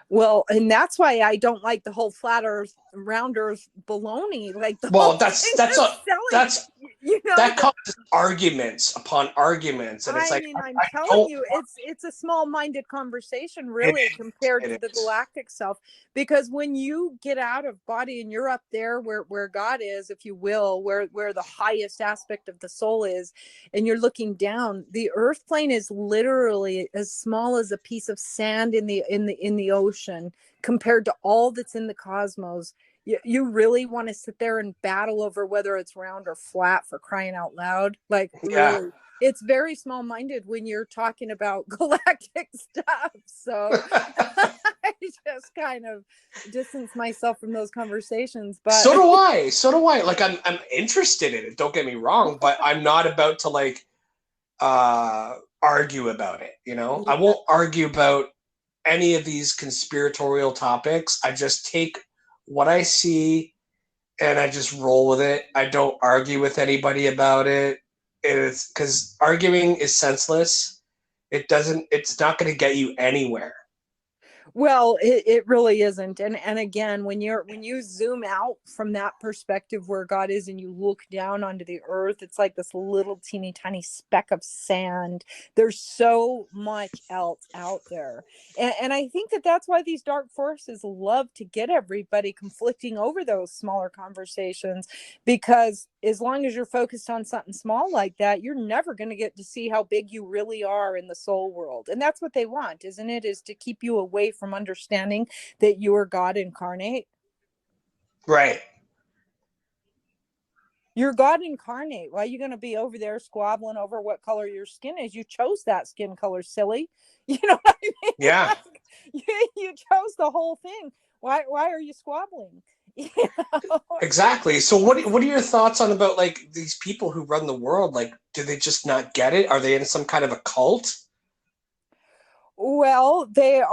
Speaker 2: Well, and that's why I don't like the whole flat earth, round earth baloney. Like the
Speaker 1: Well,
Speaker 2: whole thing is selling,
Speaker 1: that causes arguments upon arguments, and it's like,
Speaker 2: I'm telling you, it's a small-minded conversation, really, compared to the galactic self. Because when you get out of body and you're up there where God is, if you will, where the highest aspect of the soul is, and you're looking down, the earth plane is literally as small as a piece of sand in the ocean compared to all that's in the cosmos. You really want to sit there and battle over whether it's round or flat, for crying out loud. Like,
Speaker 1: yeah.
Speaker 2: Really, it's very small-minded when you're talking about galactic stuff. So I just kind of distance myself from those conversations. But
Speaker 1: so do I. Like, I'm interested in it, don't get me wrong, but I'm not about to, like, argue about it.
Speaker 2: Yeah.
Speaker 1: I won't argue about any of these conspiratorial topics. I just take what I see and I just roll with it. I don't argue with anybody about it. It's because arguing is senseless. It's not going to get you anywhere.
Speaker 2: Well, it really isn't. And again, when you zoom out from that perspective where God is, and you look down onto the earth, it's like this little teeny tiny speck of sand. There's so much else out there. And I think that's why these dark forces love to get everybody conflicting over those smaller conversations, because as long as you're focused on something small like that, you're never going to get to see how big you really are in the soul world. And that's what they want, isn't it? Is to keep you away from understanding that you are God incarnate.
Speaker 1: Right.
Speaker 2: You're God incarnate. Why are you going to be over there squabbling over what color your skin is? You chose that skin color, silly. You know what I mean?
Speaker 1: Yeah.
Speaker 2: Like, you chose the whole thing. Why are you squabbling?
Speaker 1: Exactly. So what are your thoughts on about, like, these people who run the world? Like, do they just not get it? Are they in some kind of a cult?
Speaker 2: Well, these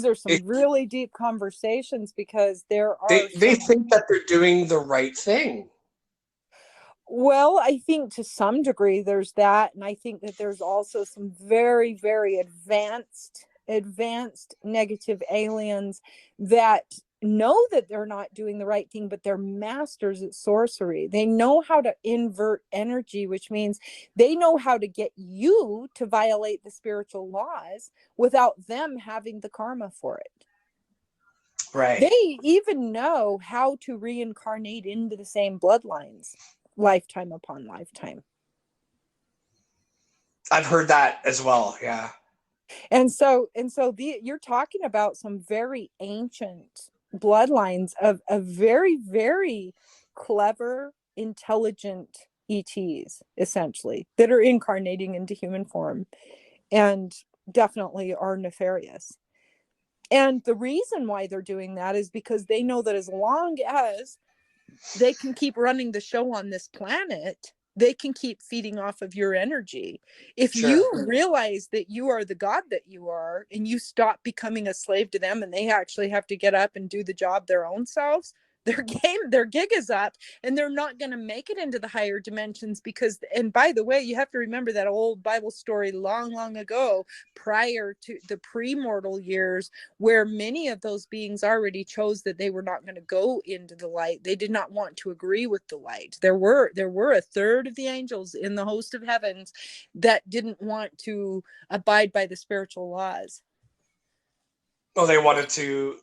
Speaker 2: are some really deep conversations, because
Speaker 1: they think that they're doing the right thing.
Speaker 2: Well, I think to some degree there's that. And I think that there's also some very, very advanced negative aliens that know that they're not doing the right thing, but they're masters at sorcery. They know how to invert energy, which means they know how to get you to violate the spiritual laws without them having the karma for it.
Speaker 1: Right.
Speaker 2: They even know how to reincarnate into the same bloodlines, lifetime upon lifetime.
Speaker 1: I've heard that as well. Yeah.
Speaker 2: You're talking about some very ancient bloodlines of very, very clever, intelligent ETs, essentially, that are incarnating into human form and definitely are nefarious. And the reason why they're doing that is because they know that as long as they can keep running the show on this planet, they can keep feeding off of your energy. If
Speaker 1: Sure.
Speaker 2: you realize that you are the God that you are, and you stop becoming a slave to them, and they actually have to get up and do the job their own selves, their gig is up, and they're not going to make it into the higher dimensions. Because, and by the way, you have to remember that old Bible story long ago, prior to the pre-mortal years, where many of those beings already chose that they were not going to go into the light. They did not want to agree with the light. There were a third of the angels in the host of heavens that didn't want to abide by the spiritual laws.
Speaker 1: Oh, they wanted to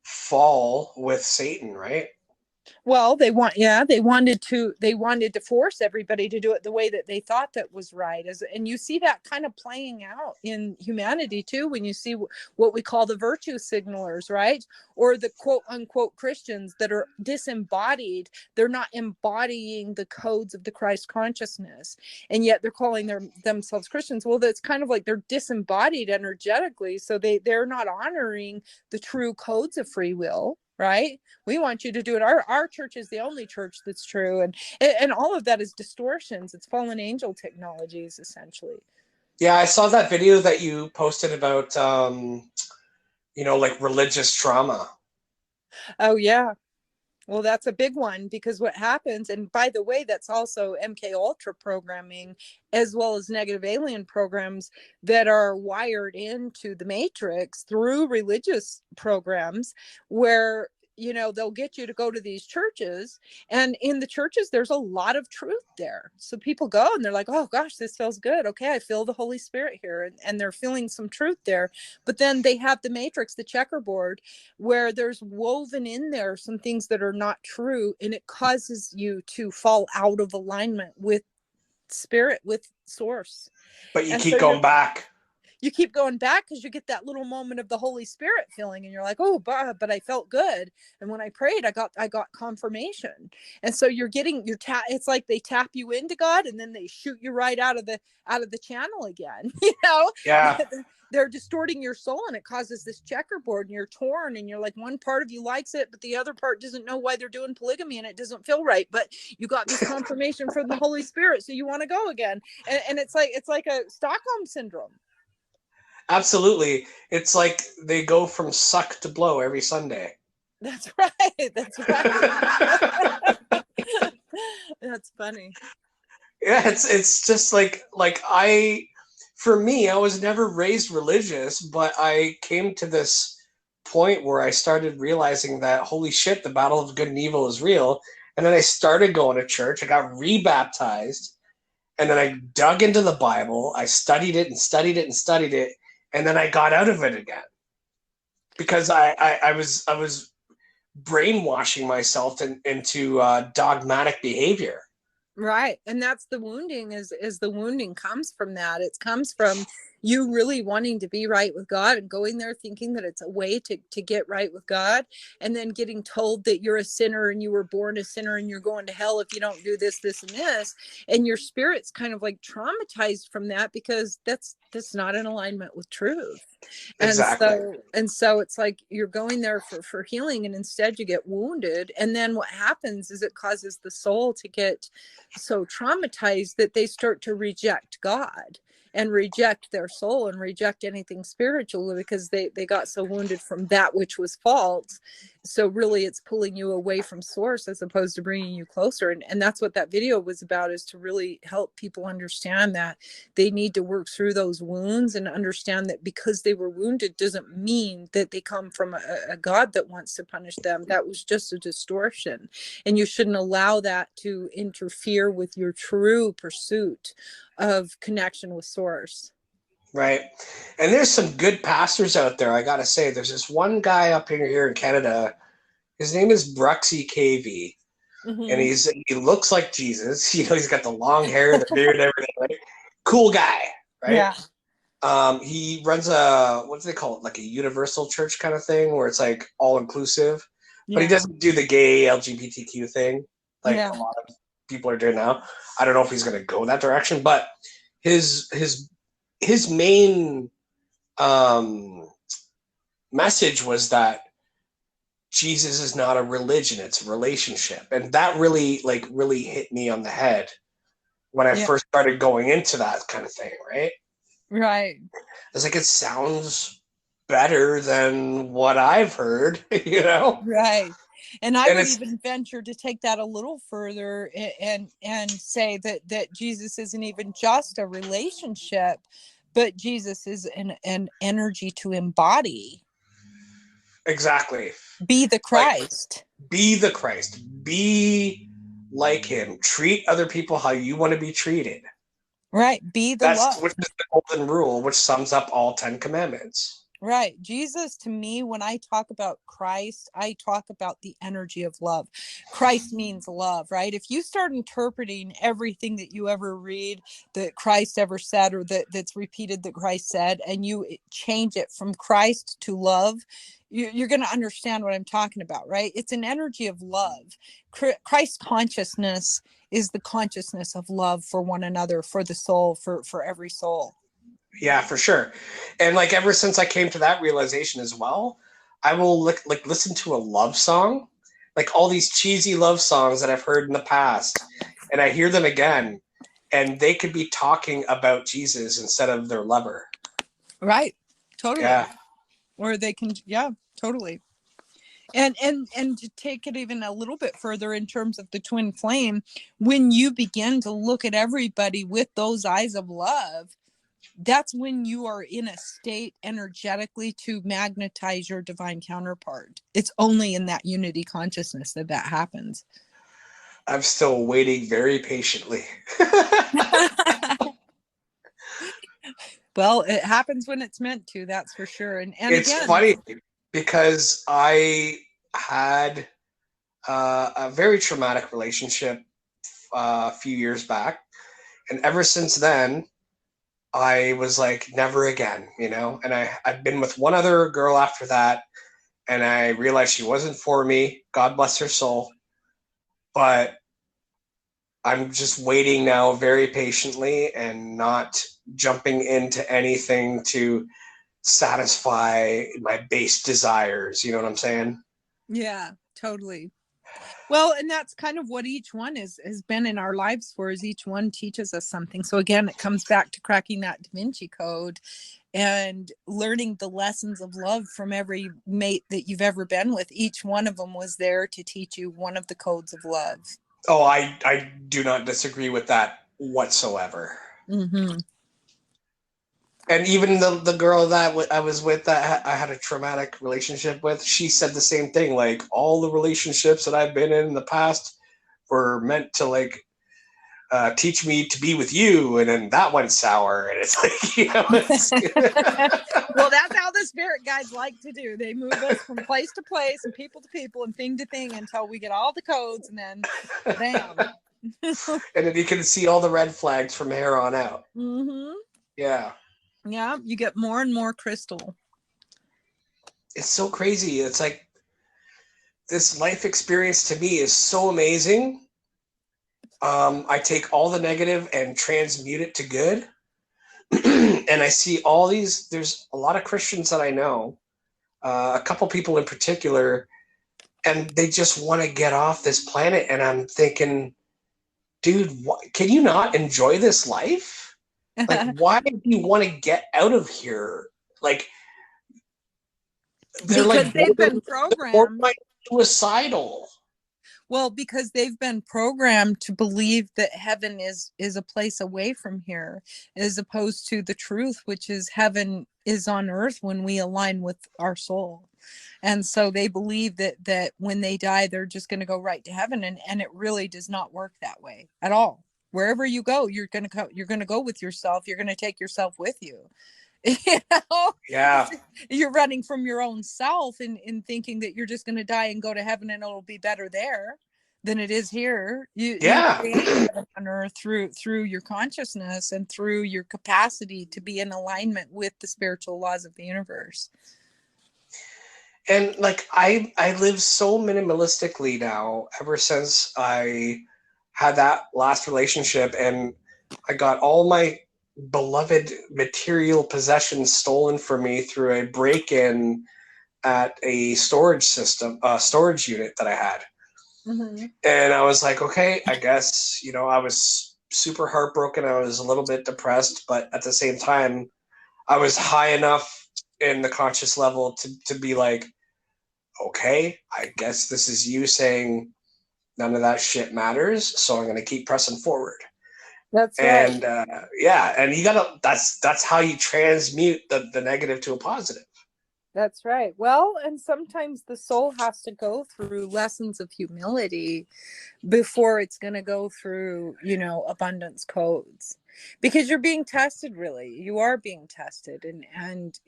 Speaker 1: fall with Satan, right?
Speaker 2: Well, they wanted to force everybody to do it the way that they thought that was right. And you see that kind of playing out in humanity too, when you see what we call the virtue signalers, right? Or the quote unquote Christians that are disembodied. They're not embodying the codes of the Christ consciousness, and yet they're calling themselves Christians. Well, that's kind of like they're disembodied energetically, so they're not honoring the true codes of free will. Right? We want you to do it. Our church is the only church that's true. And all of that is distortions. It's fallen angel technologies, essentially.
Speaker 1: Yeah, I saw that video that you posted about, like religious trauma.
Speaker 2: Oh, yeah. Well, that's a big one, because what happens, and by the way, that's also MK Ultra programming, as well as negative alien programs that are wired into the matrix through religious programs, where they'll get you to go to these churches, and in the churches there's a lot of truth there. So people go and they're like, oh gosh, this feels good. Okay, I feel the Holy Spirit here, and they're feeling some truth there. But then they have the matrix, the checkerboard, where there's woven in there some things that are not true, and it causes you to fall out of alignment with spirit, with source.
Speaker 1: But you
Speaker 2: And
Speaker 1: keep
Speaker 2: so
Speaker 1: going back.
Speaker 2: you keep going back because you get that little moment of the Holy Spirit feeling, and you're like, oh, but I felt good, and when I prayed, I got confirmation. And so you're getting it's like they tap you into God, and then they shoot you right out of the channel again.
Speaker 1: Yeah.
Speaker 2: They're distorting your soul, and it causes this checkerboard, and you're torn, and you're like, one part of you likes it, but the other part doesn't know why they're doing polygamy, and it doesn't feel right, but you got this confirmation from the Holy Spirit, so you want to go again. And it's like a Stockholm syndrome.
Speaker 1: Absolutely. It's like they go from suck to blow every Sunday.
Speaker 2: That's right. That's right. That's funny.
Speaker 1: Yeah, it's just like for me, I was never raised religious, but I came to this point where I started realizing that holy shit, the battle of good and evil is real. And then I started going to church. I got rebaptized, and then I dug into the Bible. I studied it and studied it and studied it, and then I got out of it again because I was brainwashing myself into dogmatic behavior.
Speaker 2: Right. And that's the wounding, is the wounding comes from that. It comes from you really wanting to be right with God, and going there thinking that it's a way to get right with God, and then getting told that you're a sinner, and you were born a sinner, and you're going to hell if you don't do this, this, and this. And your spirit's kind of like traumatized from that, because that's not in alignment with truth.
Speaker 1: Exactly.
Speaker 2: And so it's like you're going there for healing, and instead you get wounded. And then what happens is it causes the soul to get so traumatized that they start to reject God, and reject their soul, and reject anything spiritual, because they got so wounded from that which was false, So really it's pulling you away from source as opposed to bringing you closer. And that's what that video was about, is to really help people understand that they need to work through those wounds and understand that because they were wounded doesn't mean that they come from a God that wants to punish them. That was just a distortion. And you shouldn't allow that to interfere with your true pursuit of connection with source.
Speaker 3: Right. And there's some good pastors out there, I gotta say. There's this one guy up here in Canada. His name is Bruxy KV.
Speaker 2: Mm-hmm.
Speaker 3: And he looks like Jesus. You know, he's got the long hair, the beard, and everything, right? Cool guy, right?
Speaker 2: Yeah.
Speaker 3: He runs a, what do they call it? Like a universal church kind of thing where it's like all inclusive. But he doesn't do the gay LGBTQ thing like a lot of people are doing now. I don't know if he's gonna go that direction, but his main message was that Jesus is not a religion, it's a relationship. And that really hit me on the head when I first started going into that kind of thing, right?
Speaker 2: Right.
Speaker 3: It's like, it sounds better than what I've heard, you know?
Speaker 2: Right. And I would even venture to take that a little further and say that Jesus isn't even just a relationship, but Jesus is an energy to embody.
Speaker 3: Exactly.
Speaker 2: Be the Christ.
Speaker 3: Like, be the Christ. Be like him. Treat other people how you want to be treated.
Speaker 2: Right. Be the love.
Speaker 3: Which is the golden rule, which sums up all 10 commandments.
Speaker 2: Right. Jesus, to me, when I talk about Christ, I talk about the energy of love. Christ means love, right? If you start interpreting everything that you ever read that Christ ever said, or that's repeated that Christ said, and you change it from Christ to love, you're going to understand what I'm talking about, right? It's an energy of love. Christ consciousness is the consciousness of love for one another, for the soul, for every soul.
Speaker 3: Yeah, for sure. And like, ever since I came to that realization as well, I will listen to a love song, like all these cheesy love songs that I've heard in the past, and I hear them again, and they could be talking about Jesus instead of their lover.
Speaker 2: Right. Totally.
Speaker 3: Yeah.
Speaker 2: Or they can, yeah, totally. And to take it even a little bit further in terms of the twin flame, when you begin to look at everybody with those eyes of love, that's when you are in a state energetically to magnetize your divine counterpart. It's only in that unity consciousness that happens.
Speaker 3: I'm still waiting very patiently.
Speaker 2: Well, it happens when it's meant to, that's for sure. And
Speaker 3: it's
Speaker 2: again,
Speaker 3: funny because I had a very traumatic relationship a few years back. And ever since then, I was like, never again, you know? And I'd been with one other girl after that, and I realized she wasn't for me. God bless her soul. But I'm just waiting now very patiently and not jumping into anything to satisfy my base desires. You know what I'm saying?
Speaker 2: Yeah, totally. Well, and that's kind of what each one has been in our lives for, is each one teaches us something. So again, it comes back to cracking that Da Vinci Code and learning the lessons of love from every mate that you've ever been with. Each one of them was there to teach you one of the codes of love.
Speaker 3: Oh, I do not disagree with that whatsoever.
Speaker 2: Mm-hmm.
Speaker 3: And even the girl that I was with, that I had a traumatic relationship with, she said the same thing. Like, all the relationships that I've been in the past were meant to teach me to be with you, and then that went sour. And it's like, you know,
Speaker 2: well, that's how the spirit guides like to do. They move us from place to place and people to people and thing to thing until we get all the codes, and then bam.
Speaker 3: And then you can see all the red flags from here on out.
Speaker 2: Mm-hmm.
Speaker 3: Yeah.
Speaker 2: Yeah, you get more and more crystal.
Speaker 3: It's so crazy. It's like, this life experience to me is so amazing. I take all the negative and transmute it to good. And I see all these, there's a lot of Christians that I know, a couple people in particular, and they just want to get off this planet. And I'm thinking, dude, can you not enjoy this life? Like, why do you want to get out of here? Like, they're
Speaker 2: because
Speaker 3: like,
Speaker 2: they've been programmed.
Speaker 3: suicidal.
Speaker 2: Well, because they've been programmed to believe that heaven is a place away from here, as opposed to the truth, which is heaven is on earth when we align with our soul. And so they believe that when they die, they're just going to go right to heaven, and it really does not work that way at all. Wherever you go, you're going to go with yourself. You're going to take yourself with you. You know,
Speaker 3: Yeah.
Speaker 2: you're running from your own self in thinking that you're just going to die and go to heaven and it'll be better there than it is here. You
Speaker 3: Yeah.
Speaker 2: create heaven on earth through your consciousness and through your capacity to be in alignment with the spiritual laws of the universe.
Speaker 3: And like I live so minimalistically now ever since I had that last relationship, and I got all my beloved material possessions stolen from me through a break-in at a storage unit that I had.
Speaker 2: Mm-hmm.
Speaker 3: And I was like, okay, I guess, I was super heartbroken. I was a little bit depressed, but at the same time, I was high enough in the conscious level to be like, okay, I guess this is you saying none of that shit matters, so I'm going to keep pressing forward.
Speaker 2: That's
Speaker 3: And
Speaker 2: right.
Speaker 3: yeah, and that's how you transmute the negative to a positive.
Speaker 2: That's right. Well, and sometimes the soul has to go through lessons of humility before it's going to go through, abundance codes, because you're being tested. Really, you are being tested. And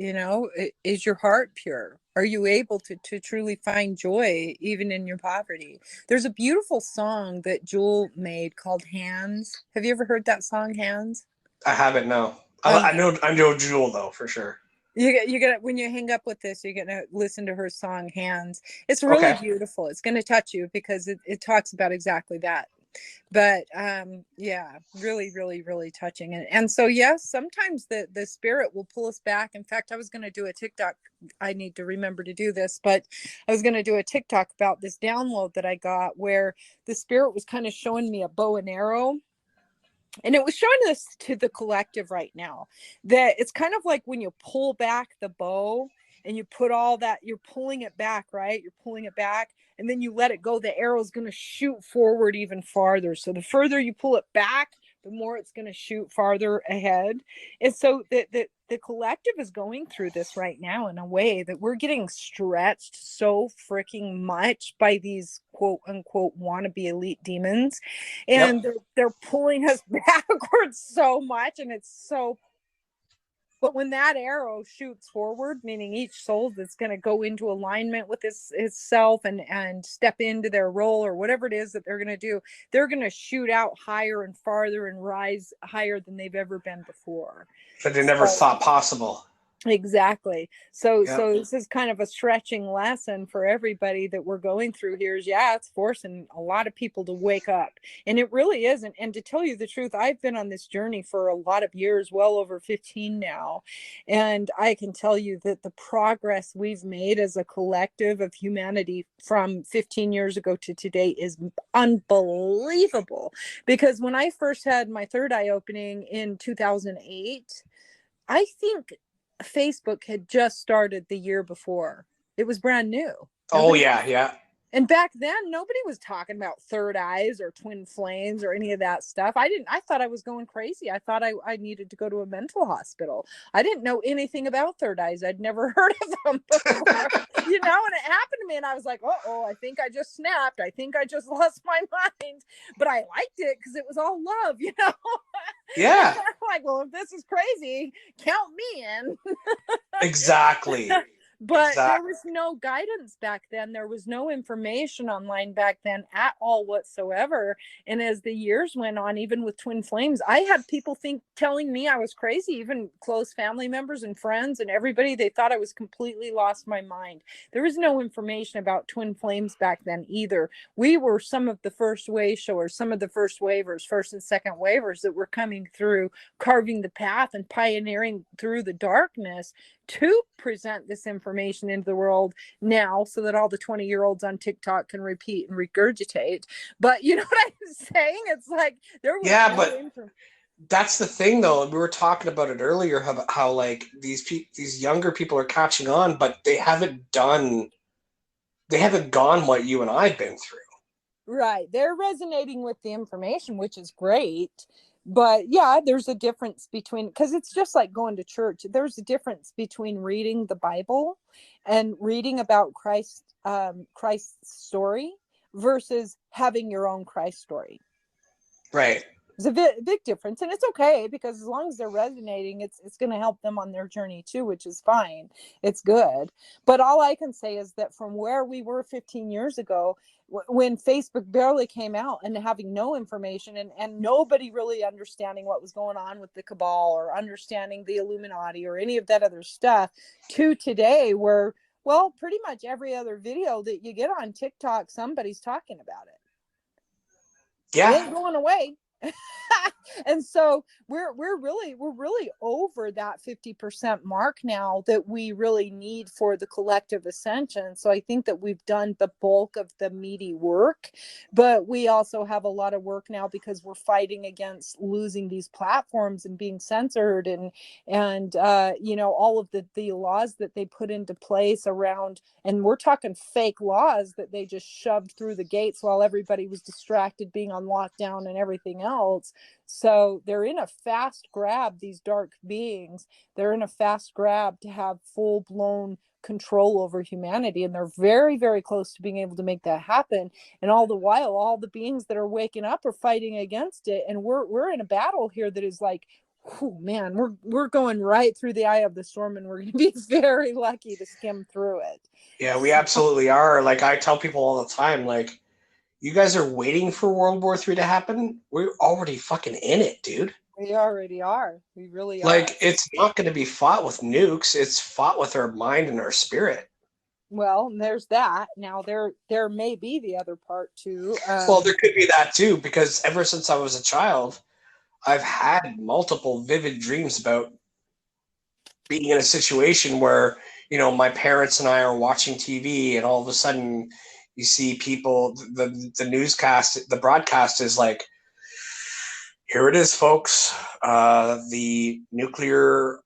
Speaker 2: is your heart pure? Are you able to truly find joy even in your poverty? There's a beautiful song that Jewel made called Hands. Have you ever heard that song, Hands?
Speaker 3: I haven't, no.
Speaker 2: Oh,
Speaker 3: I know Jewel though, for sure.
Speaker 2: you're gonna, when you hang up with this, you're gonna listen to her song Hands. It's really
Speaker 3: Okay.
Speaker 2: beautiful. It's gonna touch you because it talks about exactly that. But yeah, really, really, really touching. And so yes, sometimes the spirit will pull us back. In fact, I was gonna do a TikTok. I need to remember to do this, but I was gonna do a TikTok about this download that I got where the spirit was kind of showing me a bow and arrow. And it was showing this to the collective right now, that it's kind of like when you pull back the bow and you put all that, you're pulling it back, right? You're pulling it back and then you let it go. The arrow is going to shoot forward even farther. So the further you pull it back, the more it's going to shoot farther ahead. And so the collective is going through this right now in a way that we're getting stretched so freaking much by these quote unquote wannabe elite demons, and
Speaker 3: Yep.
Speaker 2: they're pulling us backwards so much, and it's so. But when that arrow shoots forward, meaning each soul that's going to go into alignment with itself and step into their role or whatever it is that they're going to do, they're going to shoot out higher and farther and rise higher than they've ever been before.
Speaker 3: That they never
Speaker 2: So,
Speaker 3: thought possible.
Speaker 2: exactly. So
Speaker 3: Yep.
Speaker 2: this is kind of a stretching lesson for everybody that we're going through here. Is it's forcing a lot of people to wake up, and it really isn't. And to tell you the truth, I've been on this journey for a lot of years, well over 15 now, and I can tell you that the progress we've made as a collective of humanity from 15 years ago to today is unbelievable. Because when I first had my third eye opening in 2008, I think Facebook had just started the year before. It was brand new.
Speaker 3: Oh
Speaker 2: Nobody,
Speaker 3: yeah.
Speaker 2: and back then nobody was talking about third eyes or twin flames or any of that stuff. I thought I was going crazy. I thought I needed to go to a mental hospital. I didn't know anything about third eyes. I'd never heard of them before. And it happened to me and I was like, oh, I think I just snapped. I think I just lost my mind. But I liked it because it was all love,
Speaker 3: Yeah.
Speaker 2: Like, well, if this is crazy, count me in.
Speaker 3: Exactly.
Speaker 2: But there was no guidance back then. There was no information online back then at all whatsoever. And as the years went on, even with twin flames, I had people telling me I was crazy, even close family members and friends and everybody. They thought I was completely lost my mind. There was no information about twin flames back then either. We were some of the first way showers, some of the first wavers, first and second wavers that were coming through, carving the path and pioneering through the darkness to present this information into the world now so that all the 20-year-olds on TikTok can repeat and regurgitate. But you know what I'm saying? It's like there was
Speaker 3: that's the thing though. We were talking about it earlier, how like these younger people are catching on, but they haven't done they haven't gone what you and I've been through.
Speaker 2: Right. They're resonating with the information, which is great. But yeah, there's a difference between, because it's just like going to church. There's a difference between reading the Bible and reading about Christ's story versus having your own Christ story.
Speaker 3: Right.
Speaker 2: There's a big difference, and it's okay, because as long as they're resonating, it's going to help them on their journey too, which is fine. It's good. But all I can say is that from where we were 15 years ago, when Facebook barely came out, and having no information, and nobody really understanding what was going on with the cabal or understanding the Illuminati or any of that other stuff, to today, where, well, pretty much every other video that you get on TikTok, somebody's talking about it.
Speaker 3: Yeah.
Speaker 2: It ain't going away. And so we're really over that 50% mark now that we really need for the collective ascension. So I think that we've done the bulk of the meaty work, but we also have a lot of work now, because we're fighting against losing these platforms and being censored, and you know, all of the laws that they put into place around, and we're talking fake laws that they just shoved through the gates while everybody was distracted being on lockdown and everything else. So they're in a fast grab, these dark beings. They're in a fast grab to have full-blown control over humanity, and they're very, very close to being able to make that happen. And all the while, all the beings that are waking up are fighting against it, and we're in a battle here that is like, oh man, we're going right through the eye of the storm, and we're going to be very lucky to skim through it.
Speaker 3: Yeah, we absolutely are. Like, I tell people all the time, like, you guys are waiting for World War III to happen? We're already fucking in it, dude.
Speaker 2: We already are. We really are.
Speaker 3: Like, it's not going to be fought with nukes. It's fought with our mind and our spirit.
Speaker 2: Well, there's that. Now, there may be the other part too.
Speaker 3: Well, there could be that too, because ever since I was a child, I've had multiple vivid dreams about being in a situation where, you know, my parents and I are watching TV, and all of a sudden you see people, the newscast, the broadcast is like, here it is, folks. The nuclear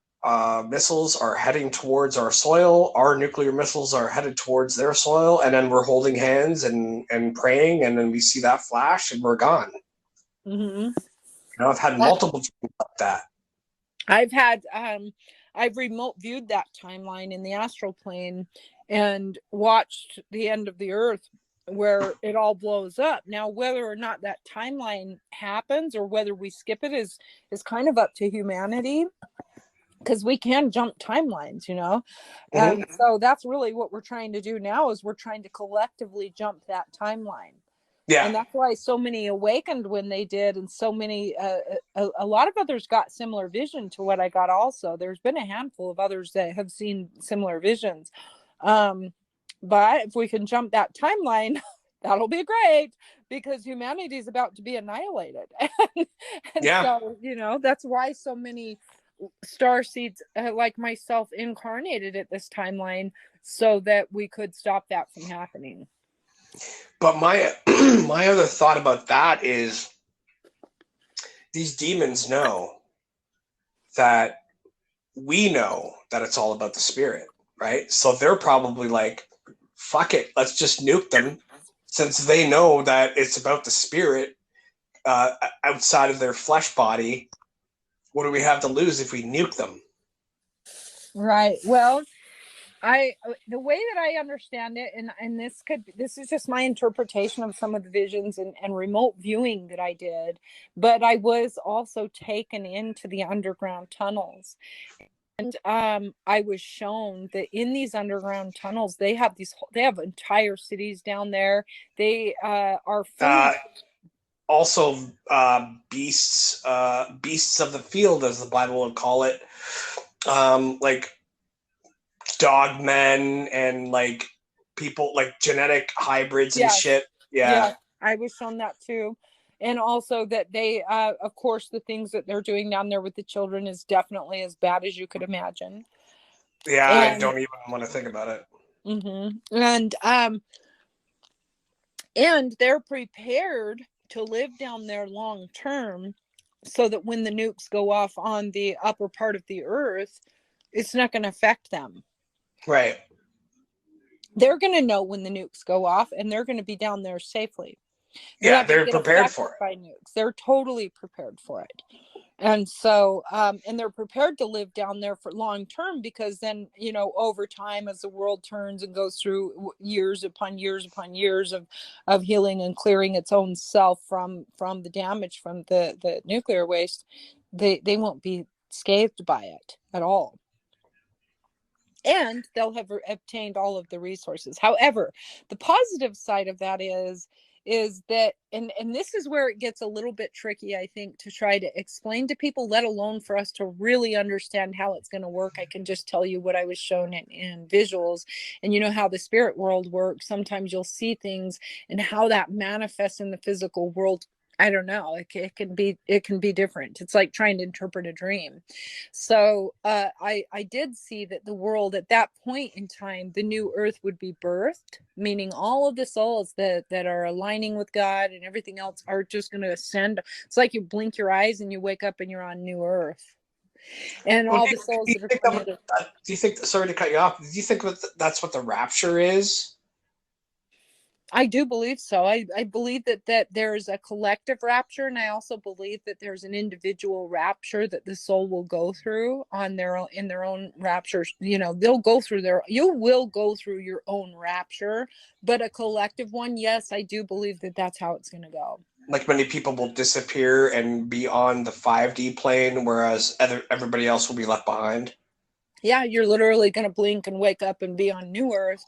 Speaker 3: missiles are heading towards our soil. Our nuclear missiles are headed towards their soil. And then we're holding hands and praying. And then we see that flash and we're gone.
Speaker 2: Mm-hmm.
Speaker 3: You know, I've had multiple dreams like that.
Speaker 2: I've remote viewed that timeline in the astral plane and watched the end of the earth where it all blows up. Now, whether or not that timeline happens or whether we skip it is kind of up to humanity, because we can jump timelines, you know.
Speaker 3: Mm-hmm.
Speaker 2: And so that's really what we're trying to do now, is we're trying to collectively jump that timeline.
Speaker 3: Yeah.
Speaker 2: And that's why so many awakened when they did, and so many a lot of others got similar vision to what I got also. There's been a handful of others that have seen similar visions. But if we can jump that timeline, that'll be great, because humanity is about to be annihilated. And
Speaker 3: Yeah.
Speaker 2: So, you know, that's why so many starseeds like myself incarnated at this timeline, so that we could stop that from happening.
Speaker 3: But my my other thought about that is, these demons know that we know that it's all about the spirit, right? So they're probably like, fuck it, let's just nuke them, since they know that it's about the spirit outside of their flesh body. What do we have to lose if we nuke them?
Speaker 2: Right. Well, the way that I understand it, and this is just my interpretation of some of the visions and remote viewing that I did, but I was also taken into the underground tunnels, and I was shown that in these underground tunnels they have entire cities down there. They are full
Speaker 3: also beasts of the field, as the Bible would call it, like dog men and like people, like genetic hybrids and shit. Yeah,
Speaker 2: I was shown that too. And also that they of course the things that they're doing down there with the children is definitely as bad as you could imagine.
Speaker 3: Yeah, I don't even want to think about it.
Speaker 2: Mm-hmm. And they're prepared to live down there long term, so that when the nukes go off on the upper part of the earth, it's not going to affect them.
Speaker 3: Right.
Speaker 2: they're going to know when the nukes go off, and they're going to be down there safely.
Speaker 3: Yeah, they're prepared for it.
Speaker 2: By nukes. They're totally prepared for it. And so, and they're prepared to live down there for long term, because then, you know, over time, as the world turns and goes through years upon years upon years of healing and clearing its own self from the damage from the nuclear waste, they won't be scathed by it at all. And they'll have obtained all of the resources. However, the positive side of that is that, and this is where it gets a little bit tricky, I think, to try to explain to people, let alone for us to really understand how it's going to work. I can just tell you what I was shown in visuals, and you know how the spirit world works. Sometimes you'll see things, and how that manifests in the physical world, I don't know. It can be different. It's like trying to interpret a dream. So I did see that the world at that point in time, the new earth would be birthed, meaning all of the souls that are aligning with God and everything else are just going to ascend. It's like you blink your eyes and you wake up and you're on new earth. And all the souls that are committed.
Speaker 3: Do you think, sorry to cut you off, do you think that's what the rapture is?
Speaker 2: I do believe so. I believe that there's a collective rapture, and I also believe that there's an individual rapture that the soul will go through on their own, in their own rapture. You know, you will go through your own rapture, but a collective one, yes, I do believe that that's how it's going to go.
Speaker 3: Like many people will disappear and be on the 5D plane, whereas everybody else will be left behind.
Speaker 2: Yeah, you're literally going to blink and wake up and be on new earth.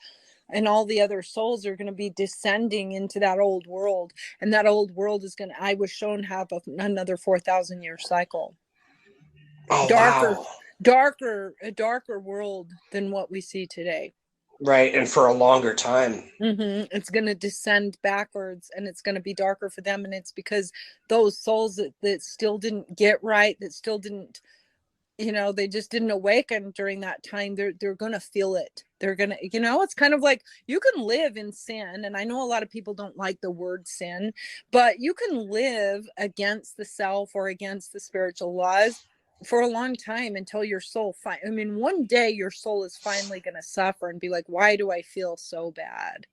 Speaker 2: And all the other souls are going to be descending into that old world. And that old world is going to, I was shown, have another 4,000 year cycle.
Speaker 3: Oh,
Speaker 2: a darker world than what we see today.
Speaker 3: Right. And for a longer time.
Speaker 2: Mm-hmm. It's going to descend backwards, and it's going to be darker for them. And it's because those souls that still didn't get right, that still didn't, you know, they just didn't awaken during that time. They're going to feel it. They're going to, you know, it's kind of like you can live in sin. And I know a lot of people don't like the word sin, but you can live against the self or against the spiritual laws for a long time until your soul, one day your soul is finally going to suffer and be like, why do I feel so bad?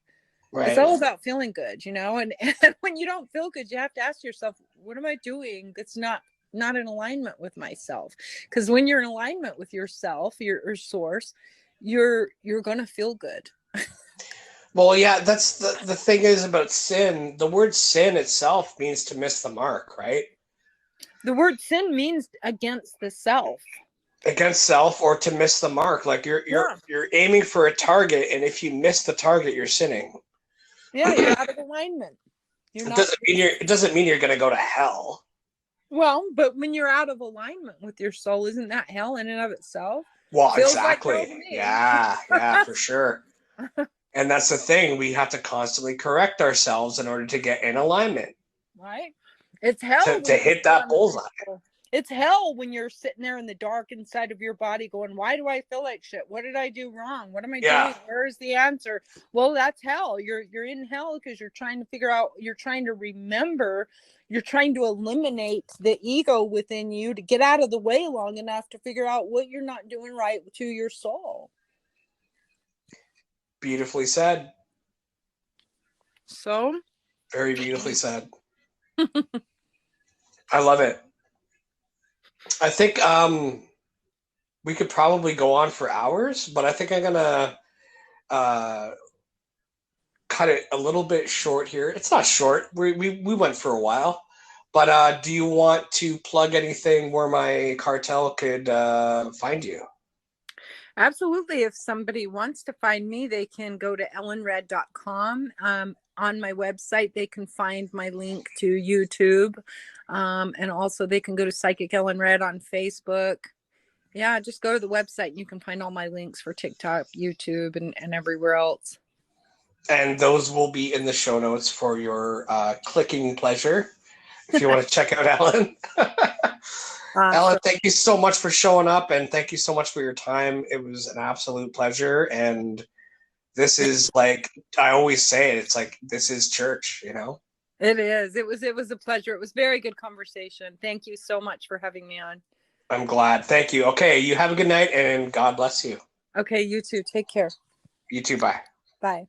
Speaker 2: Right. It's all about feeling good, you know, and when you don't feel good, you have to ask yourself, what am I doing that's not in alignment with myself? Because when you're in alignment with yourself, your source, you're going to feel good.
Speaker 3: Well, yeah, that's the thing is about sin. The word sin itself means to miss the mark, right?
Speaker 2: The word sin means against the self.
Speaker 3: Against self, or to miss the mark. Like you're aiming for a target, and if you miss the target, you're sinning.
Speaker 2: Yeah, you're out of alignment.
Speaker 3: It doesn't mean you're going to go to hell.
Speaker 2: Well, but when you're out of alignment with your soul, isn't that hell in and of itself?
Speaker 3: Well, exactly. Like yeah, for sure. And that's the thing. We have to constantly correct ourselves in order to get in alignment.
Speaker 2: Right. It's hell
Speaker 3: to hit that bullseye.
Speaker 2: It's hell when you're sitting there in the dark inside of your body going, why do I feel like shit? What did I do wrong? What am I doing? Where is the answer? Well, that's hell. You're in hell because you're trying to figure out, you're trying to remember, you're trying to eliminate the ego within you to get out of the way long enough to figure out what you're not doing right to your soul.
Speaker 3: Beautifully said.
Speaker 2: So?
Speaker 3: Very beautifully said. I love it. I think we could probably go on for hours, but I think I'm gonna cut it a little bit short here. It's not short. We went for a while, but do you want to plug anything where my cartel could find you?
Speaker 2: Absolutely. If somebody wants to find me, they can go to ellenred.com. On my website, they can find my link to YouTube. And also they can go to Psychic Ellen Red on Facebook. Yeah, just go to the website and you can find all my links for TikTok, YouTube, and everywhere else.
Speaker 3: And those will be in the show notes for your clicking pleasure, if you want to check out Ellen. Ellen, thank you so much for showing up, and thank you so much for your time. It was an absolute pleasure. And this is, like I always say it, it's like this is church, you know?
Speaker 2: It is. It was a pleasure. It was very good conversation. Thank you so much for having me on.
Speaker 3: I'm glad. Thank you. Okay, you have a good night, and God bless you.
Speaker 2: Okay, you too. Take care.
Speaker 3: You too. Bye.
Speaker 2: Bye.